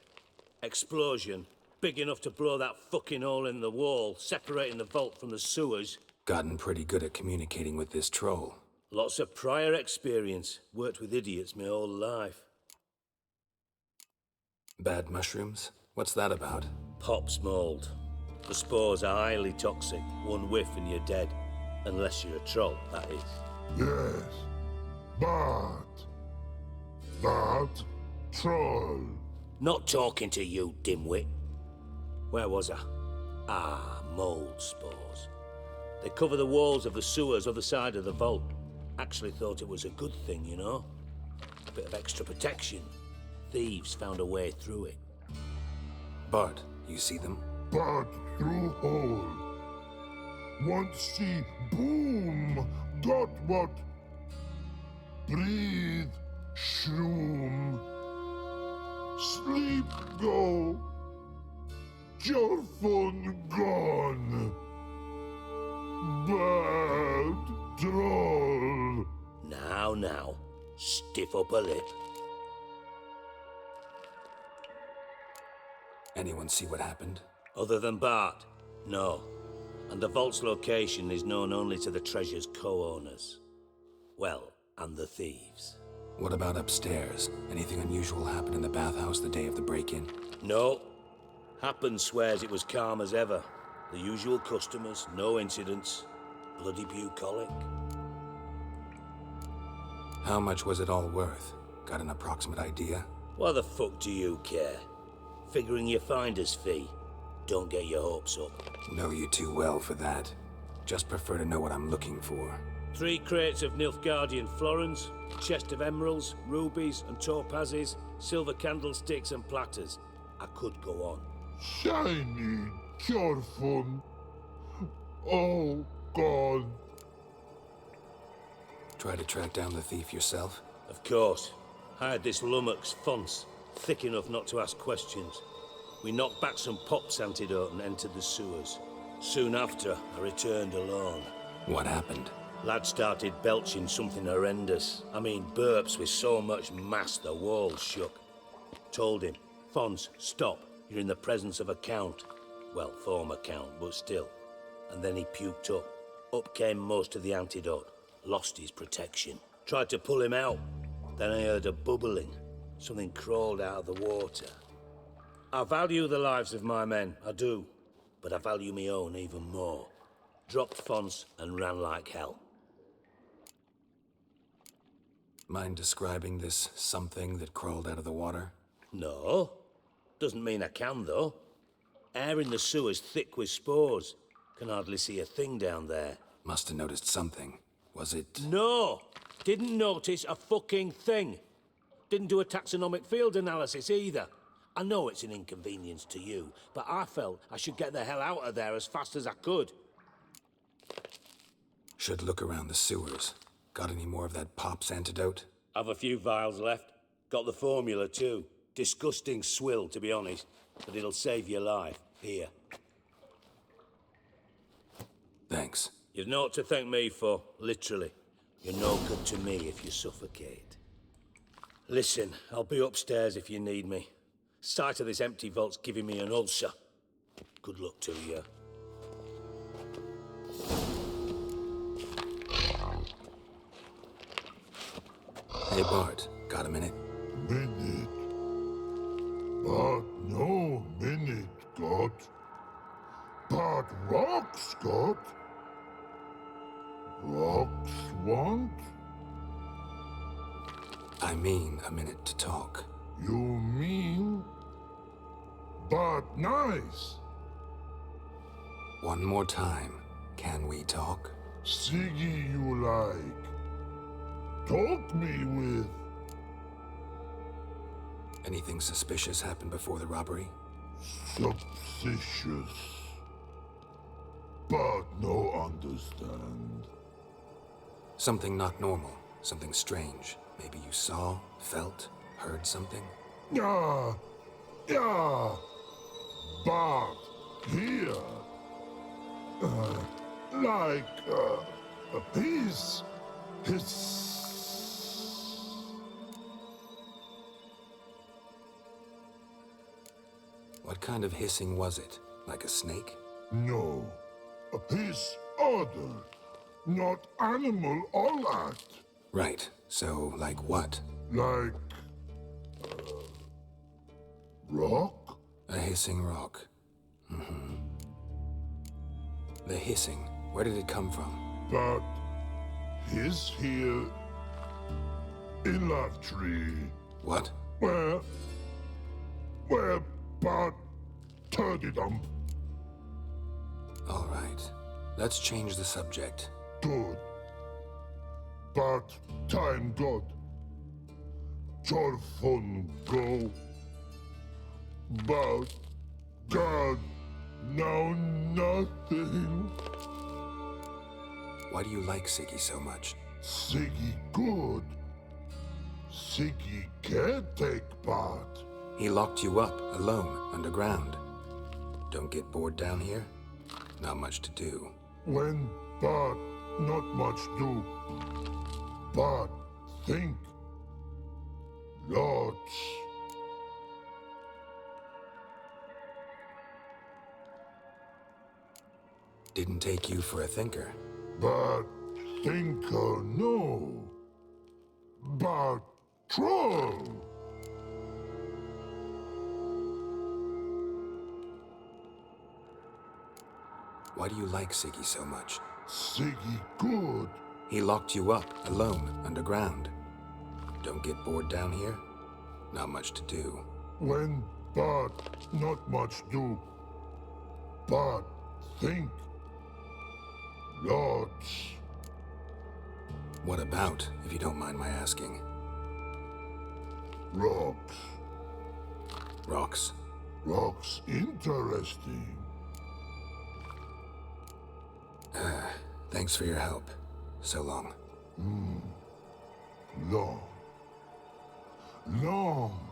S15: Explosion. Big enough to blow that fucking hole in the wall, separating the vault from the sewers.
S3: Gotten pretty good at communicating with this troll.
S15: Lots of prior experience. Worked with idiots my whole life.
S3: Bad mushrooms? What's that about?
S15: Pops mold. The spores are highly toxic. One whiff and you're dead. Unless you're a troll, that is.
S16: Yes. But troll.
S15: Not talking to you, dimwit. Where was I? Ah, mold spores. They cover the walls of the sewers other side of the vault. Actually thought it was a good thing, you know? A bit of extra protection. Thieves found a way through it.
S3: Bart, you see them?
S16: But through hole. Want see boom. Got what? Breathe. Shroom. Sleep go. Your fun gone. Bad troll.
S15: Now, stiff upper lip.
S3: Anyone see what happened?
S15: Other than Bart? No. And the vault's location is known only to the treasure's co-owners. Well, and the thieves.
S3: What about upstairs? Anything unusual happen in the bathhouse the day of the break-in?
S15: No. Happen swears it was calm as ever. The usual customers, no incidents. Bloody bucolic.
S3: How much was it all worth? Got an approximate idea?
S15: Why the fuck do you care? Figuring your finder's fee. Don't get your hopes up.
S3: Know you too well for that. Just prefer to know what I'm looking for.
S15: 3 crates of Nilfgaardian florins, chest of emeralds, rubies and topazes, silver candlesticks and platters. I could go on.
S16: Shiny, your fun. All gone.
S3: Try to track down the thief yourself?
S15: Of course. Hired this lummox, Fons, thick enough not to ask questions. We knocked back some Pop's antidote and entered the sewers. Soon after, I returned alone.
S3: What happened?
S15: Lad started belching something horrendous. I mean, burps with so much mass the walls shook. Told him, Fons, stop. You're in the presence of a count. Well, former count, but still. And then he puked up. Up came most of the antidote. Lost his protection. Tried to pull him out. Then I heard a bubbling. Something crawled out of the water. I value the lives of my men, I do. But I value my own even more. Dropped Fons and ran like hell.
S3: Mind describing this something that crawled out of the water?
S15: No. Doesn't mean I can, though. Air in the sewer's thick with spores. Can hardly see a thing down there.
S3: Must have noticed something. Was it...
S15: No! Didn't notice a fucking thing. Didn't do a taxonomic field analysis either. I know it's an inconvenience to you, but I felt I should get the hell out of there as fast as I could.
S3: Should look around the sewers. Got any more of that Pop's antidote?
S15: I've a few vials left. Got the formula too. Disgusting swill, to be honest. But it'll save your life. Here.
S3: Thanks.
S15: You've naught to thank me for, literally. You're no good to me if you suffocate. Listen, I'll be upstairs if you need me. Sight of this empty vault's giving me an ulcer. Good luck to you.
S3: Hey Bart, got a minute?
S16: Minute. But no minute, got. But rocks, got. Rocks want?
S3: I mean a minute to talk.
S16: You mean? But nice.
S3: One more time. Can we talk?
S16: Siggy you like. Talk me with.
S3: Anything suspicious happened before the robbery?
S16: Suspicious. But no understand.
S3: Something not normal. Something strange. Maybe you saw, felt, heard something?
S16: Yeah. But here. Like a piece. It's...
S3: What kind of hissing was it? Like a snake?
S16: No. A piece other. Not animal all that.
S3: Right. So, like what?
S16: Like... rock?
S3: A hissing rock. Mm-hmm. The hissing, where did it come from?
S16: But... he's here... in that tree.
S3: What?
S16: Where... but... turdy dump.
S3: All right. Let's change the subject.
S16: Good. But time good. Your fun go. But God, now nothing.
S3: Why do you like Siggy so much?
S16: Siggy good. Siggy can't take part.
S3: He locked you up, alone, underground. Don't get bored down here? Not much to do.
S16: When, but not much do. But think. Lots.
S3: Didn't take you for a thinker.
S16: But thinker no. But troll.
S3: Why do you like Siggy so much?
S16: Siggy good.
S3: He locked you up, alone, underground. Don't get bored down here? Not much to do.
S16: When, but not much do. But think. Lots.
S3: What about, if you don't mind my asking?
S16: Rocks.
S3: Rocks?
S16: Rocks interesting.
S3: Thanks for your help. So long.
S16: Long. Long.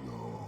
S16: Long.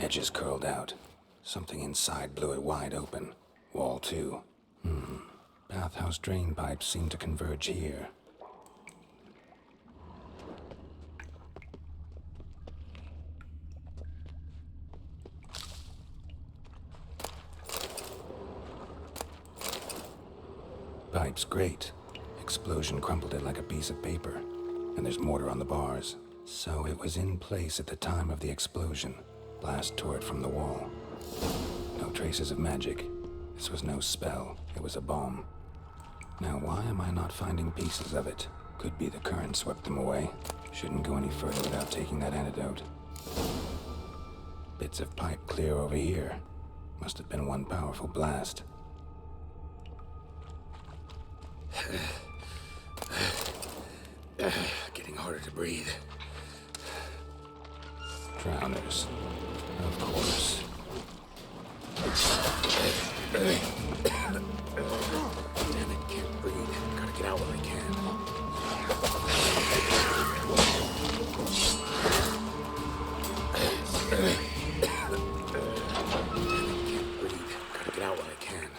S3: Edges curled out. Something inside blew it wide open. Wall too. Bathhouse drain pipes seem to converge here. Pipe's great. Explosion crumpled it like a piece of paper. And there's mortar on the bars. So it was in place at the time of the explosion. Blast tore it from the wall. No traces of magic. This was no spell. It was a bomb. Now why am I not finding pieces of it? Could be the current swept them away. Shouldn't go any further without taking that antidote. Bits of pipe clear over here. Must have been one powerful blast. Getting harder to breathe. Drowners. Of course. Damn it, can't breathe. Gotta get out while I can. Damn it, can't breathe. Gotta get out while I can.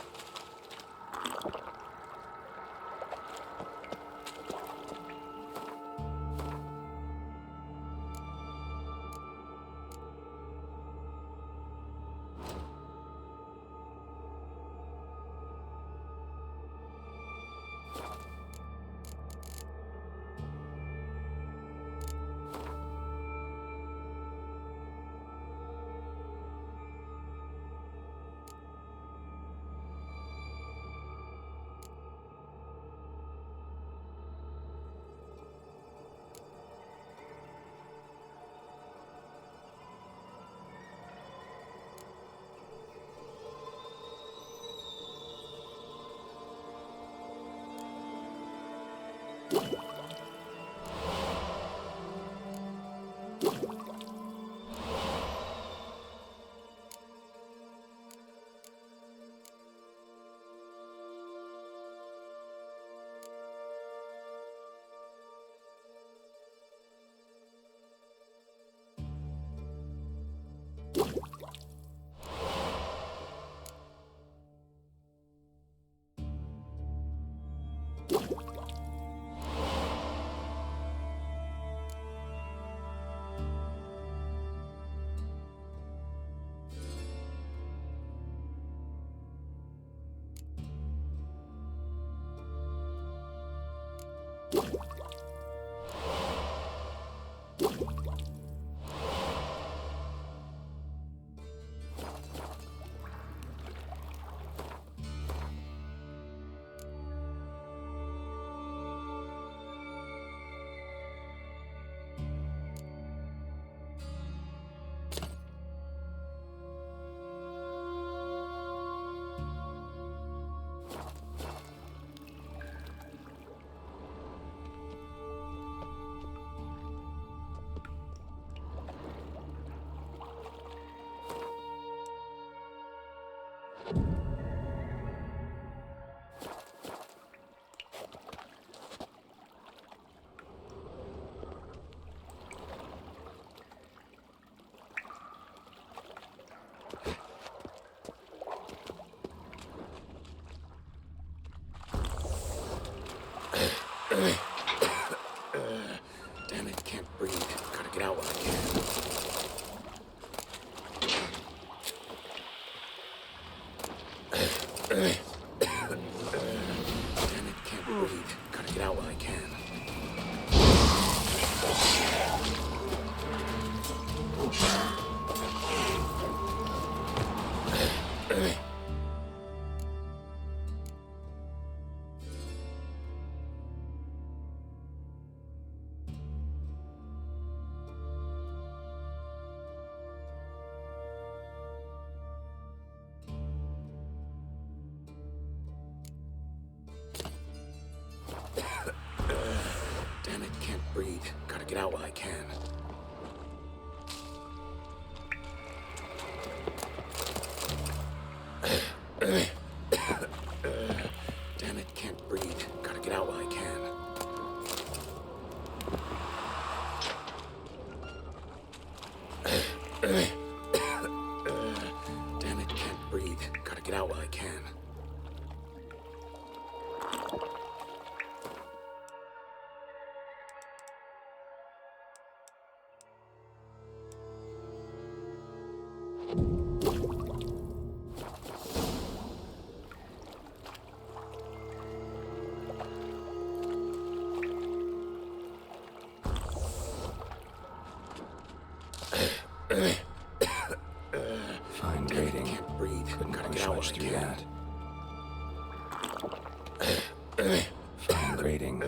S3: can't breathe. Gotta get out while I can. Damn it, can't breathe. Gotta get out while I can. Damn it, can't breathe. Gotta get out while I can. Damn it, can't breathe. Gotta get out while I can. Fine grading. Can't breathe. Couldn't push much through that. Fine grading.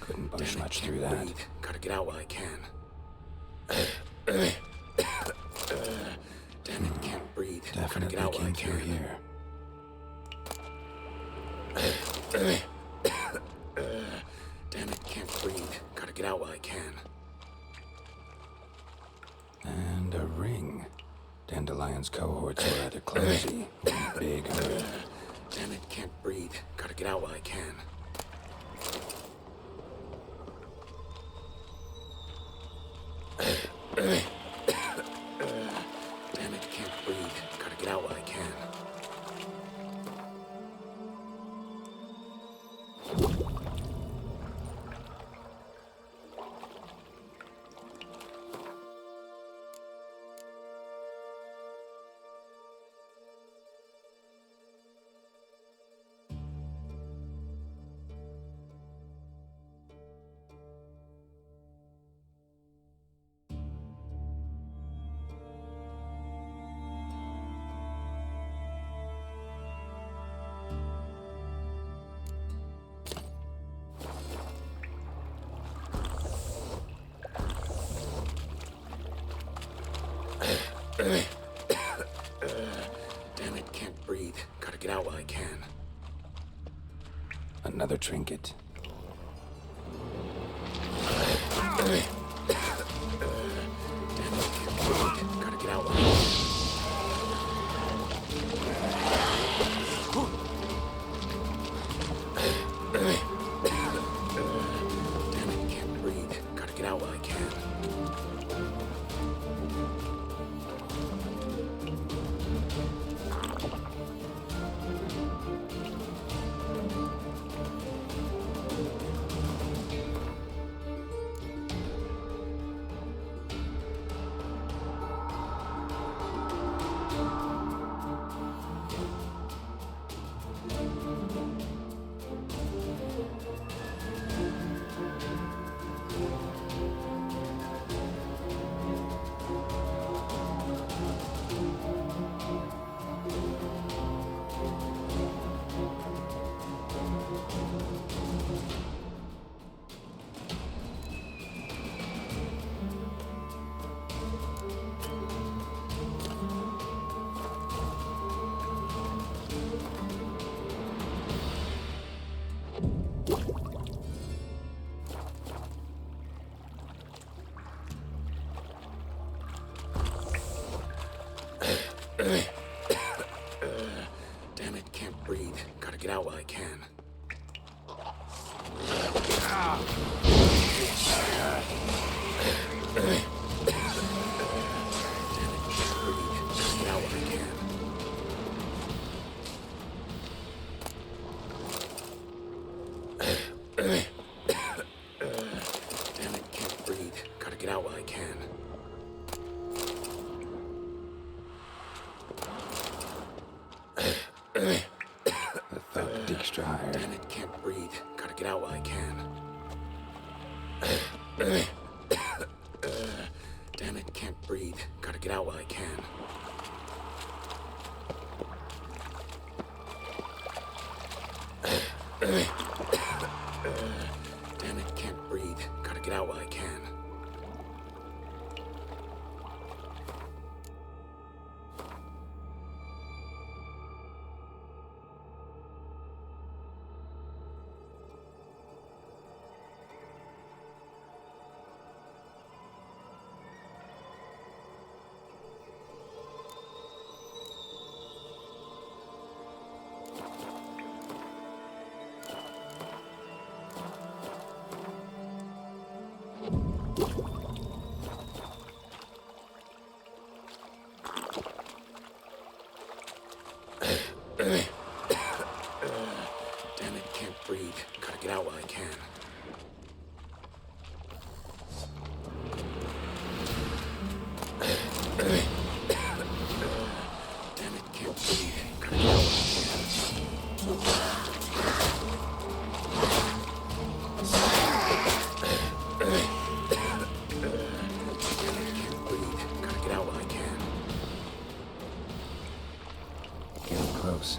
S3: Couldn't push much through that. Gotta get out while I can. Damn it, can't breathe. Definitely get out while I can. Here. Damn it, can't breathe. Gotta get out while I can. And a ring. Dandelion's cohorts were rather clumsy. Big hurry. Damn it, can't breathe. Gotta get out while I can. Damn it, can't breathe. Gotta get out while I can. Damn it, can't breathe. Gotta get out while I can. Another trinket. Damn it, can't breathe. Gotta get out while I can. Damn it, can't breathe. Gotta get out while I can. Damn it, can't breathe. Gotta get out while I can. Damn it, can't breathe. Gotta get out while I can. Damn it, can't breathe. Gotta get out while I can. extra higher.
S2: Damn it, can't breathe. Gotta get out while I can. Damn it, can't breathe. Gotta get out while I can. Damn it, can't breathe. Gotta get out while I can. Damn it, can't breathe. Gotta get out while I can. Damn it, can't breathe. Gotta get out while I can.
S3: Getting close.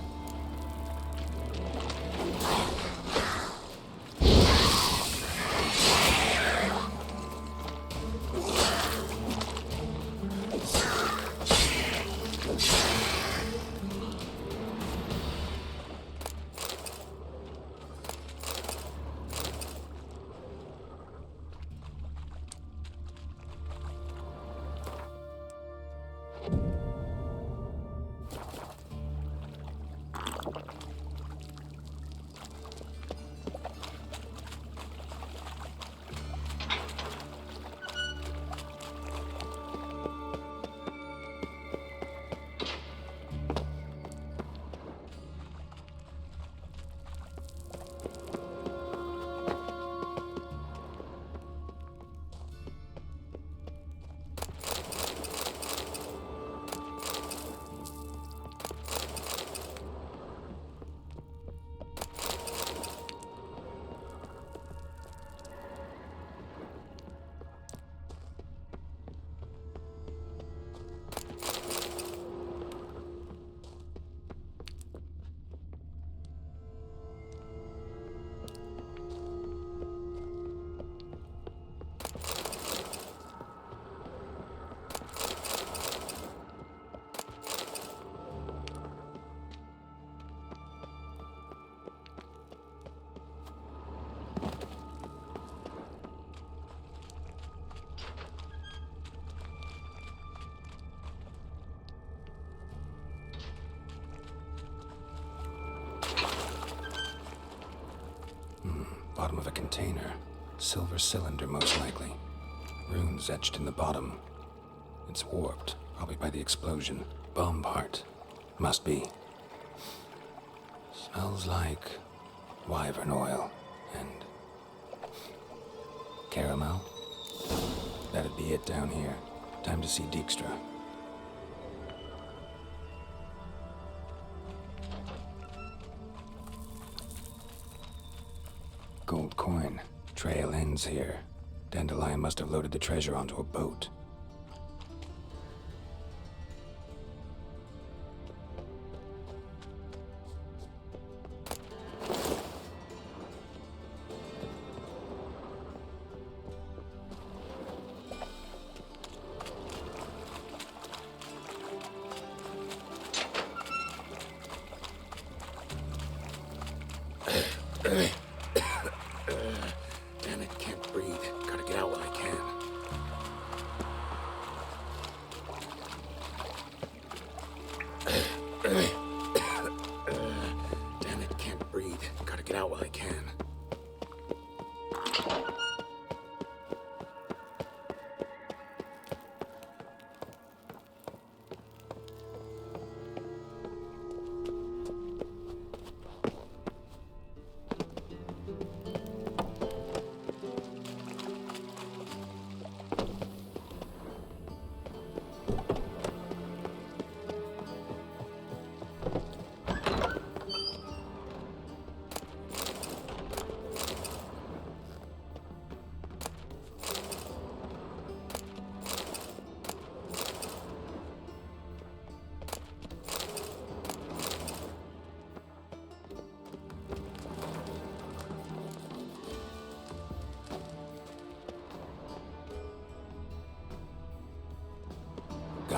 S3: Bottom of a container. Silver cylinder, most likely. Runes etched in the bottom. It's warped, probably by the explosion. Bomb part. Must be. Smells like wyvern oil and caramel. That'd be it down here. Time to see Dijkstra. Gold coin. Trail ends here. Dandelion must have loaded the treasure onto a boat.
S2: Damn it, can't breathe. Gotta get out while I can. Damn it, can't breathe. Gotta get out while I can.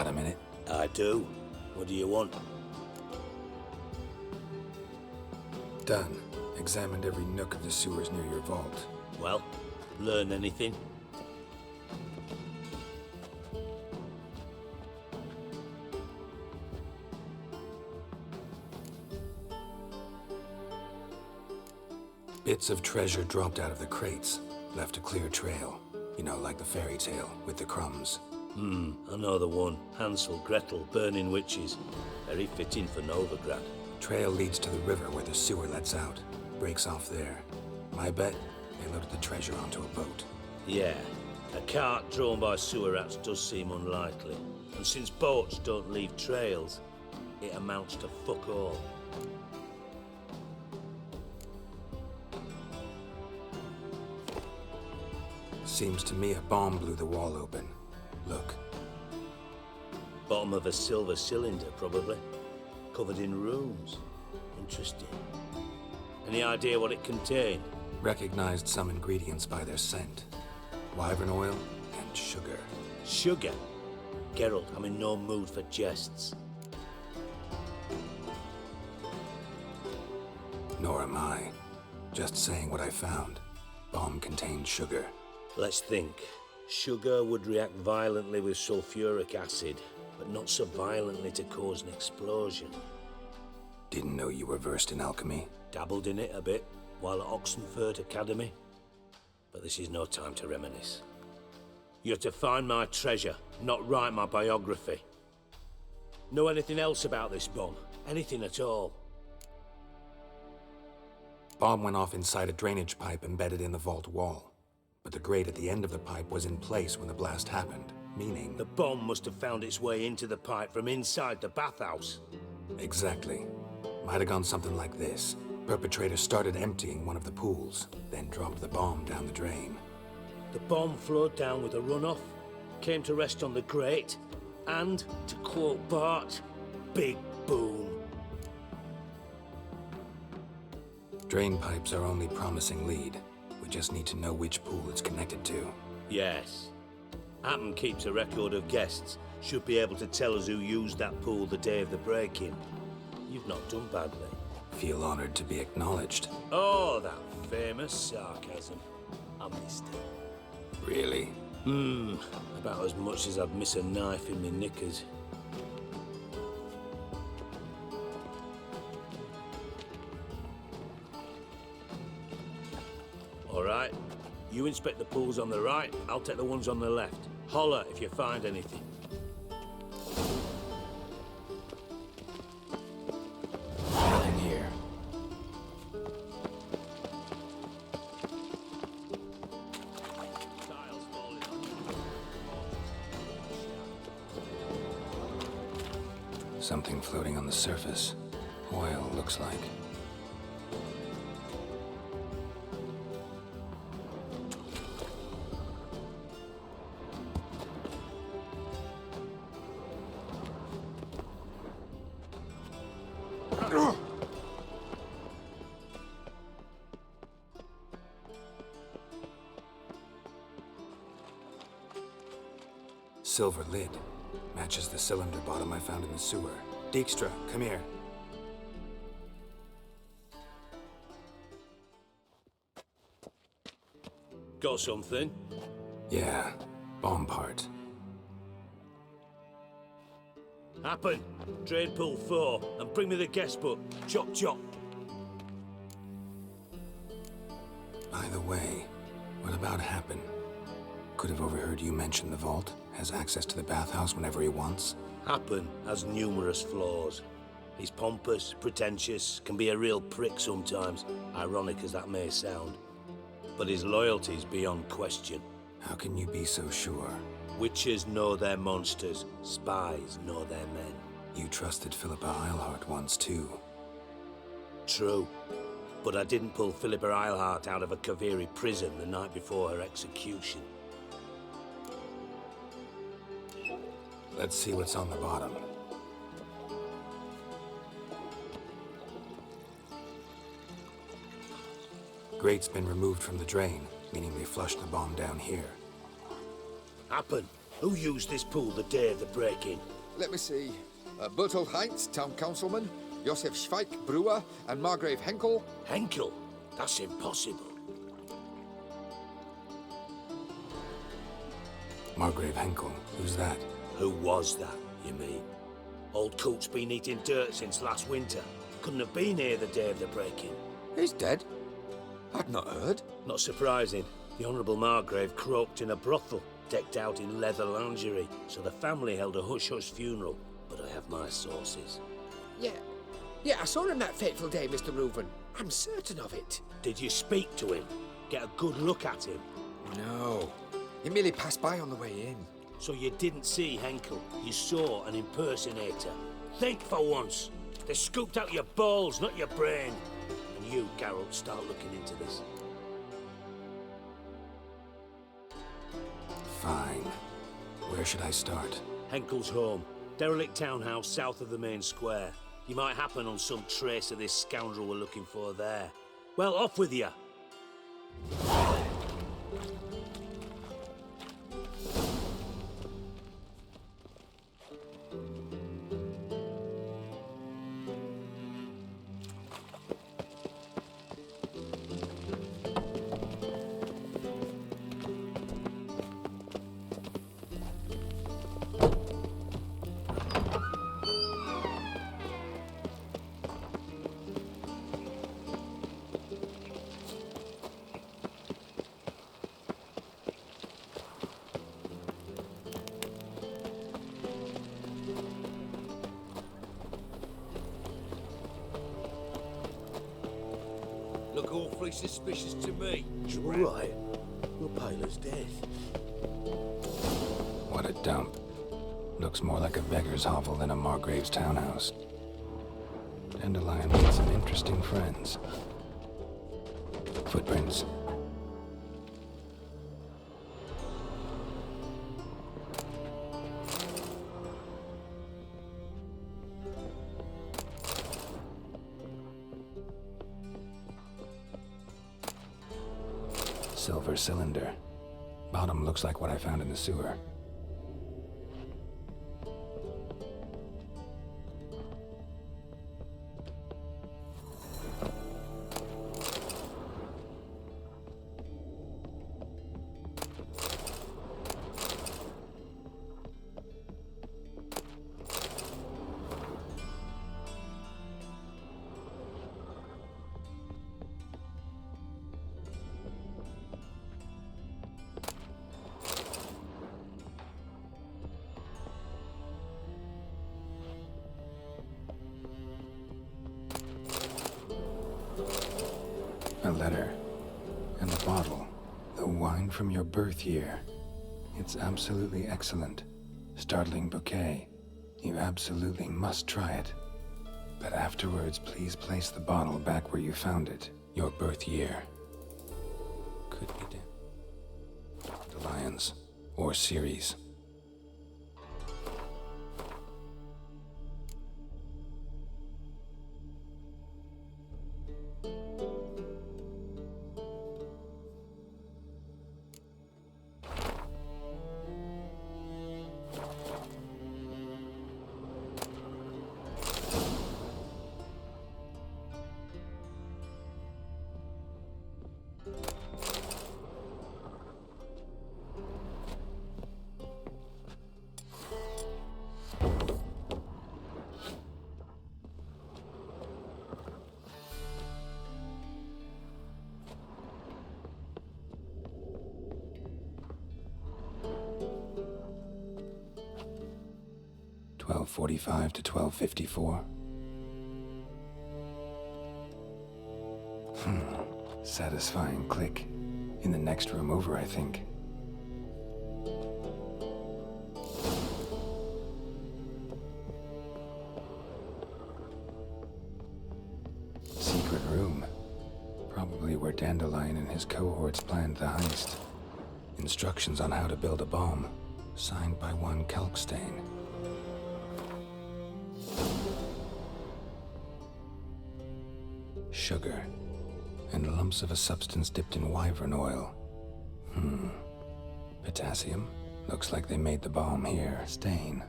S3: Got a minute?
S15: I do. What do you want?
S3: Done. Examined every nook of the sewers near your vault.
S15: Well, learn anything?
S3: Bits of treasure dropped out of the crates, left a clear trail. You know, like the fairy tale, with the crumbs.
S15: I know the one. Hansel, Gretel, burning witches. Very fitting for Novigrad.
S3: Trail leads to the river where the sewer lets out. Breaks off there. My bet, they loaded the treasure onto a boat.
S15: Yeah, a cart drawn by sewer rats does seem unlikely. And since boats don't leave trails, it amounts to fuck all.
S3: Seems to me a bomb blew the wall open. Look.
S15: Bottom of a silver cylinder, probably. Covered in runes. Interesting. Any idea what it contained?
S3: Recognized some ingredients by their scent. Wyvern oil and sugar.
S15: Sugar? Geralt, I'm in no mood for jests.
S3: Nor am I. Just saying what I found. Bomb contained sugar.
S15: Let's think. Sugar would react violently with sulfuric acid, but not so violently to cause an explosion.
S3: Didn't know you were versed in alchemy.
S15: Dabbled in it a bit while at Oxenford Academy. But this is no time to reminisce. You're to find my treasure, not write my biography. Know anything else about this bomb? Anything at all?
S3: Bomb went off inside a drainage pipe embedded in the vault wall. But the grate at the end of the pipe was in place when the blast happened, meaning...
S15: The bomb must have found its way into the pipe from inside the bathhouse.
S3: Exactly. Might have gone something like this. Perpetrator started emptying one of the pools, then dropped the bomb down the drain.
S15: The bomb flowed down with a runoff, came to rest on the grate, and, to quote Bart, big boom.
S3: Drain pipes are only promising lead. We just need to know which pool it's connected to.
S15: Yes. Appen keeps a record of guests. Should be able to tell us who used that pool the day of the break-in. You've not done badly.
S3: Feel honored to be acknowledged.
S15: Oh, that famous sarcasm. I missed it.
S3: Really?
S15: About as much as I'd miss a knife in my knickers. All right. You inspect the pools on the right, I'll take the ones on the left. Holler if you find anything.
S3: Nothing here. Something floating on the surface. Oil, looks like. Silver lid. Matches the cylinder bottom I found in the sewer. Dijkstra, come here.
S15: Got something?
S3: Yeah, bomb part.
S15: Appen, drain pool 4, and bring me the guest book. Chop chop.
S3: By the way, what about Happen? Could have overheard you mention the vault. Has access to the bathhouse whenever he wants.
S15: Happen has numerous flaws. He's pompous, pretentious, can be a real prick sometimes, ironic as that may sound. But his loyalty's beyond question.
S3: How can you be so sure?
S15: Witches know their monsters, spies know their men.
S3: You trusted Philippa Eilhart once too.
S15: True. But I didn't pull Philippa Eilhart out of a Kaviri prison the night before her execution.
S3: Let's see what's on the bottom. Grate's been removed from the drain, meaning they flushed the bomb down here.
S15: Happen. Who used this pool the day of the break-in?
S2: let me see. Bertold Heinz, town councilman, Josef Schweik, brewer, and Margrave Henkel.
S15: Henkel? That's impossible.
S3: Margrave Henkel, who's that?
S15: Who was that, you mean? Old Coot's been eating dirt since last winter. Couldn't have been here the day of the break-in.
S2: He's dead? I'd not heard.
S15: Not surprising. The Honourable Margrave croaked in a brothel, decked out in leather lingerie, so the family held a hush-hush funeral. But I have my sources.
S2: Yeah, I saw him that fateful day, Mr. Reuven. I'm certain of it.
S15: Did you speak to him? Get a good look at him?
S2: No. He merely passed by on the way in.
S15: So you didn't see Henkel. You saw an impersonator. Think for once. They scooped out your balls, not your brain. And you, Geralt, start looking into this.
S3: Fine. Where should I start?
S15: Henkel's home. Derelict townhouse south of the main square. You might happen on some trace of this scoundrel we're looking for there. Well, off with you. Look awfully suspicious to me.
S5: You right. You're pale as death.
S3: What a dump. Looks more like a beggar's hovel than a Margrave's townhouse. Dandelion made some interesting friends. Footprints. Silver cylinder. Bottom looks like what I found in the sewer. A letter. And a bottle. The wine from your birth year. It's absolutely excellent. Startling bouquet. You absolutely must try it. But afterwards, please place the bottle back where you found it. Your birth year. Could be Dandelions. Or series. .45 to 12:54. Satisfying click. In the next room over, I think. Secret room. Probably where Dandelion and his cohorts planned the heist. Instructions on how to build a bomb. Signed by one Kalkstain. Sugar, and lumps of a substance dipped in wyvern oil. Potassium. Looks like they made the bomb here. Stain.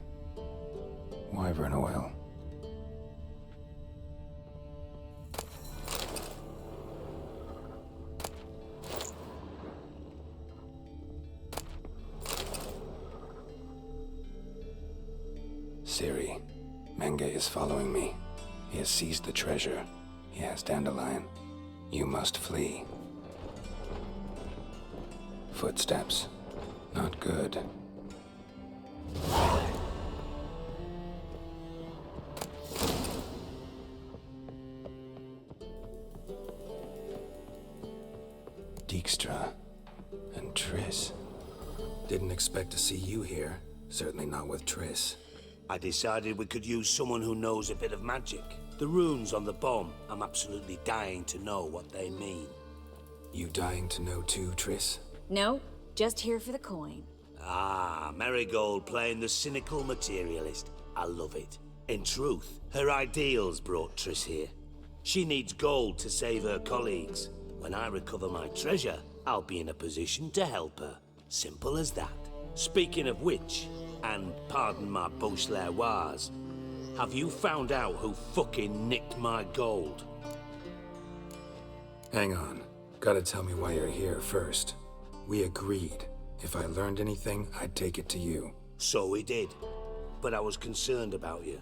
S3: Wyvern oil. Ciri, Menge is following me. He has seized the treasure. He has Dandelion. You must flee. Footsteps. Not good. Dijkstra and Triss. Didn't expect to see you here. Certainly not with Triss.
S15: I decided we could use someone who knows a bit of magic. The runes on the bomb, I'm absolutely dying to know what they mean.
S3: You dying to know too, Triss?
S13: No, just here for the coin.
S15: Ah, Marigold playing the cynical materialist. I love it. In truth, her ideals brought Triss here. She needs gold to save her colleagues. When I recover my treasure, I'll be in a position to help her. Simple as that. Speaking of which, and pardon my Beauclervoise, have you found out who fucking nicked my gold?
S3: Hang on. Gotta tell me why you're here first. We agreed. If I learned anything, I'd take it to you.
S15: So we did. But I was concerned about you.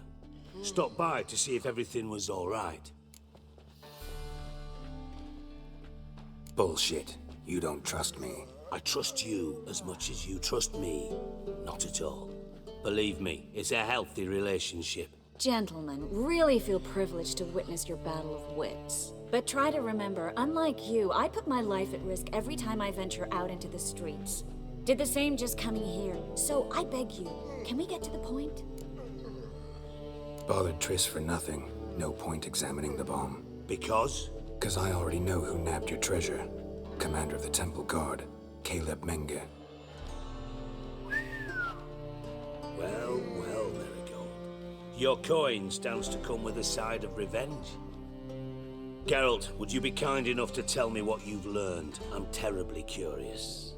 S15: Stopped by to see if everything was all right.
S3: Bullshit. You don't trust me.
S15: I trust you as much as you trust me. Not at all. Believe me, it's a healthy relationship.
S13: Gentlemen, really feel privileged to witness your battle of wits. But try to remember, unlike you, I put my life at risk every time I venture out into the streets. Did the same just coming here. So I beg you, can we get to the point?
S3: Bothered Triss for nothing. No point examining the bomb.
S15: Because?
S3: Because I already know who nabbed your treasure. Commander of the Temple Guard, Caleb Menge.
S15: Well, Marigold. Your coin stands to come with a side of revenge. Geralt, would you be kind enough to tell me what you've learned? I'm terribly curious.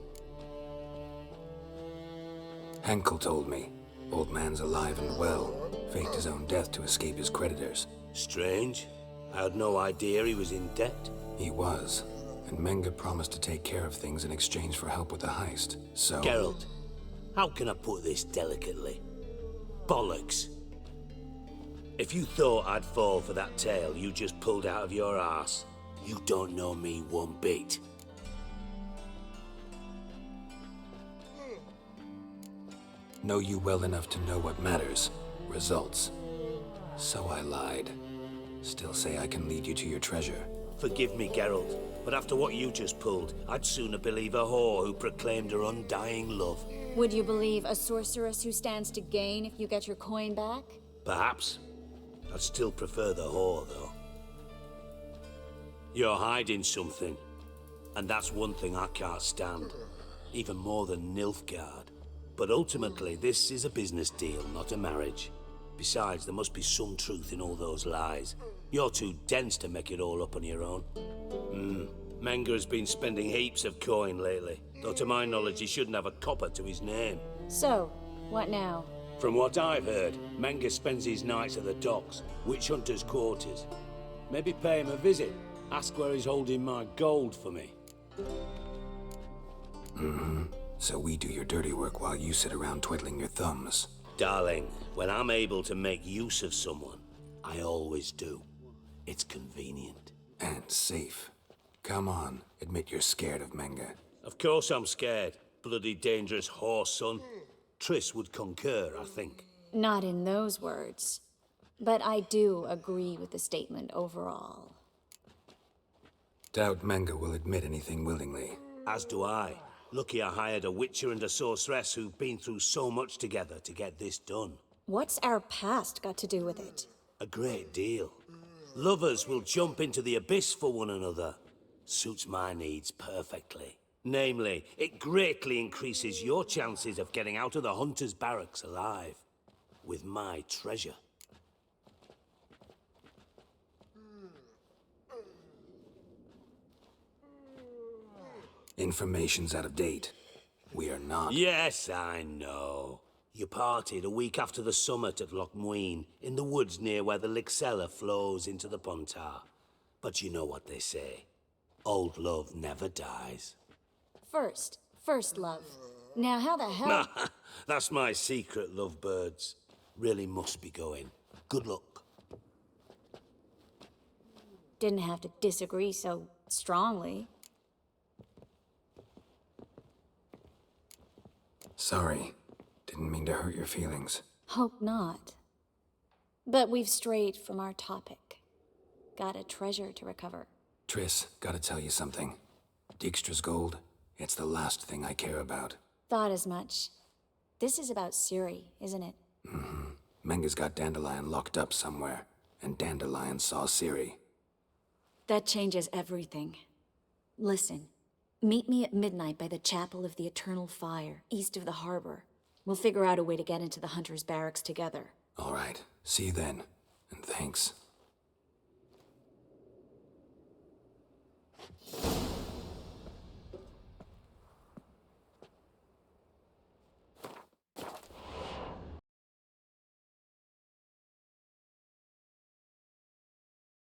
S3: Henkel told me. Old man's alive and well. Faked his own death to escape his creditors.
S15: Strange. I had no idea he was in debt.
S3: He was. And Menge promised to take care of things in exchange for help with the heist. So...
S15: Geralt, how can I put this delicately? Bollocks. If you thought I'd fall for that tale you just pulled out of your arse, you don't know me one bit.
S3: Know you well enough to know what matters. Results. So I lied. Still say I can lead you to your treasure.
S15: Forgive me, Geralt, but after what you just pulled, I'd sooner believe a whore who proclaimed her undying love.
S13: Would you believe a sorceress who stands to gain if you get your coin back?
S15: Perhaps. I'd still prefer the whore, though. You're hiding something, and that's one thing I can't stand. Even more than Nilfgaard. But ultimately, this is a business deal, not a marriage. Besides, there must be some truth in all those lies. You're too dense to make it all up on your own. Menge has been spending heaps of coin lately, though to my knowledge he shouldn't have a copper to his name.
S13: So, what now?
S15: From what I've heard, Menge spends his nights at the docks, witch hunters' quarters. Maybe pay him a visit, ask where he's holding my gold for me.
S3: So we do your dirty work while you sit around twiddling your thumbs.
S15: Darling, when I'm able to make use of someone, I always do. It's convenient.
S3: And safe. Come on, admit you're scared of Menge.
S15: Of course I'm scared. Bloody dangerous horse, son. Triss would concur, I think.
S13: Not in those words. But I do agree with the statement overall.
S3: Doubt Menge will admit anything willingly.
S15: As do I. Lucky I hired a witcher and a sorceress who've been through so much together to get this done.
S13: What's our past got to do with it?
S15: A great deal. Lovers will jump into the abyss for one another. Suits my needs perfectly. Namely, it greatly increases your chances of getting out of the hunter's barracks alive. With my treasure.
S3: Information's out of date. We are not...
S15: Yes, I know. You parted a week after the summit at Loch Muine, in the woods near where the Lixella flows into the Pontar. But you know what they say. Old love never dies.
S13: First love. Now how the hell...
S15: That's my secret, lovebirds. Really must be going. Good luck.
S13: Didn't have to disagree so strongly.
S3: Sorry. Didn't mean to hurt your feelings.
S13: Hope not. But we've strayed from our topic. Got a treasure to recover.
S3: Triss, gotta tell you something. Dijkstra's gold, it's the last thing I care about.
S13: Thought as much. This is about Suri, isn't it?
S3: Mm-hmm. Menga's got Dandelion locked up somewhere, and Dandelion saw Ciri.
S13: That changes everything. Listen, meet me at midnight by the Chapel of the Eternal Fire, east of the harbor. We'll figure out a way to get into the Hunter's barracks together.
S3: All right. See you then. And thanks.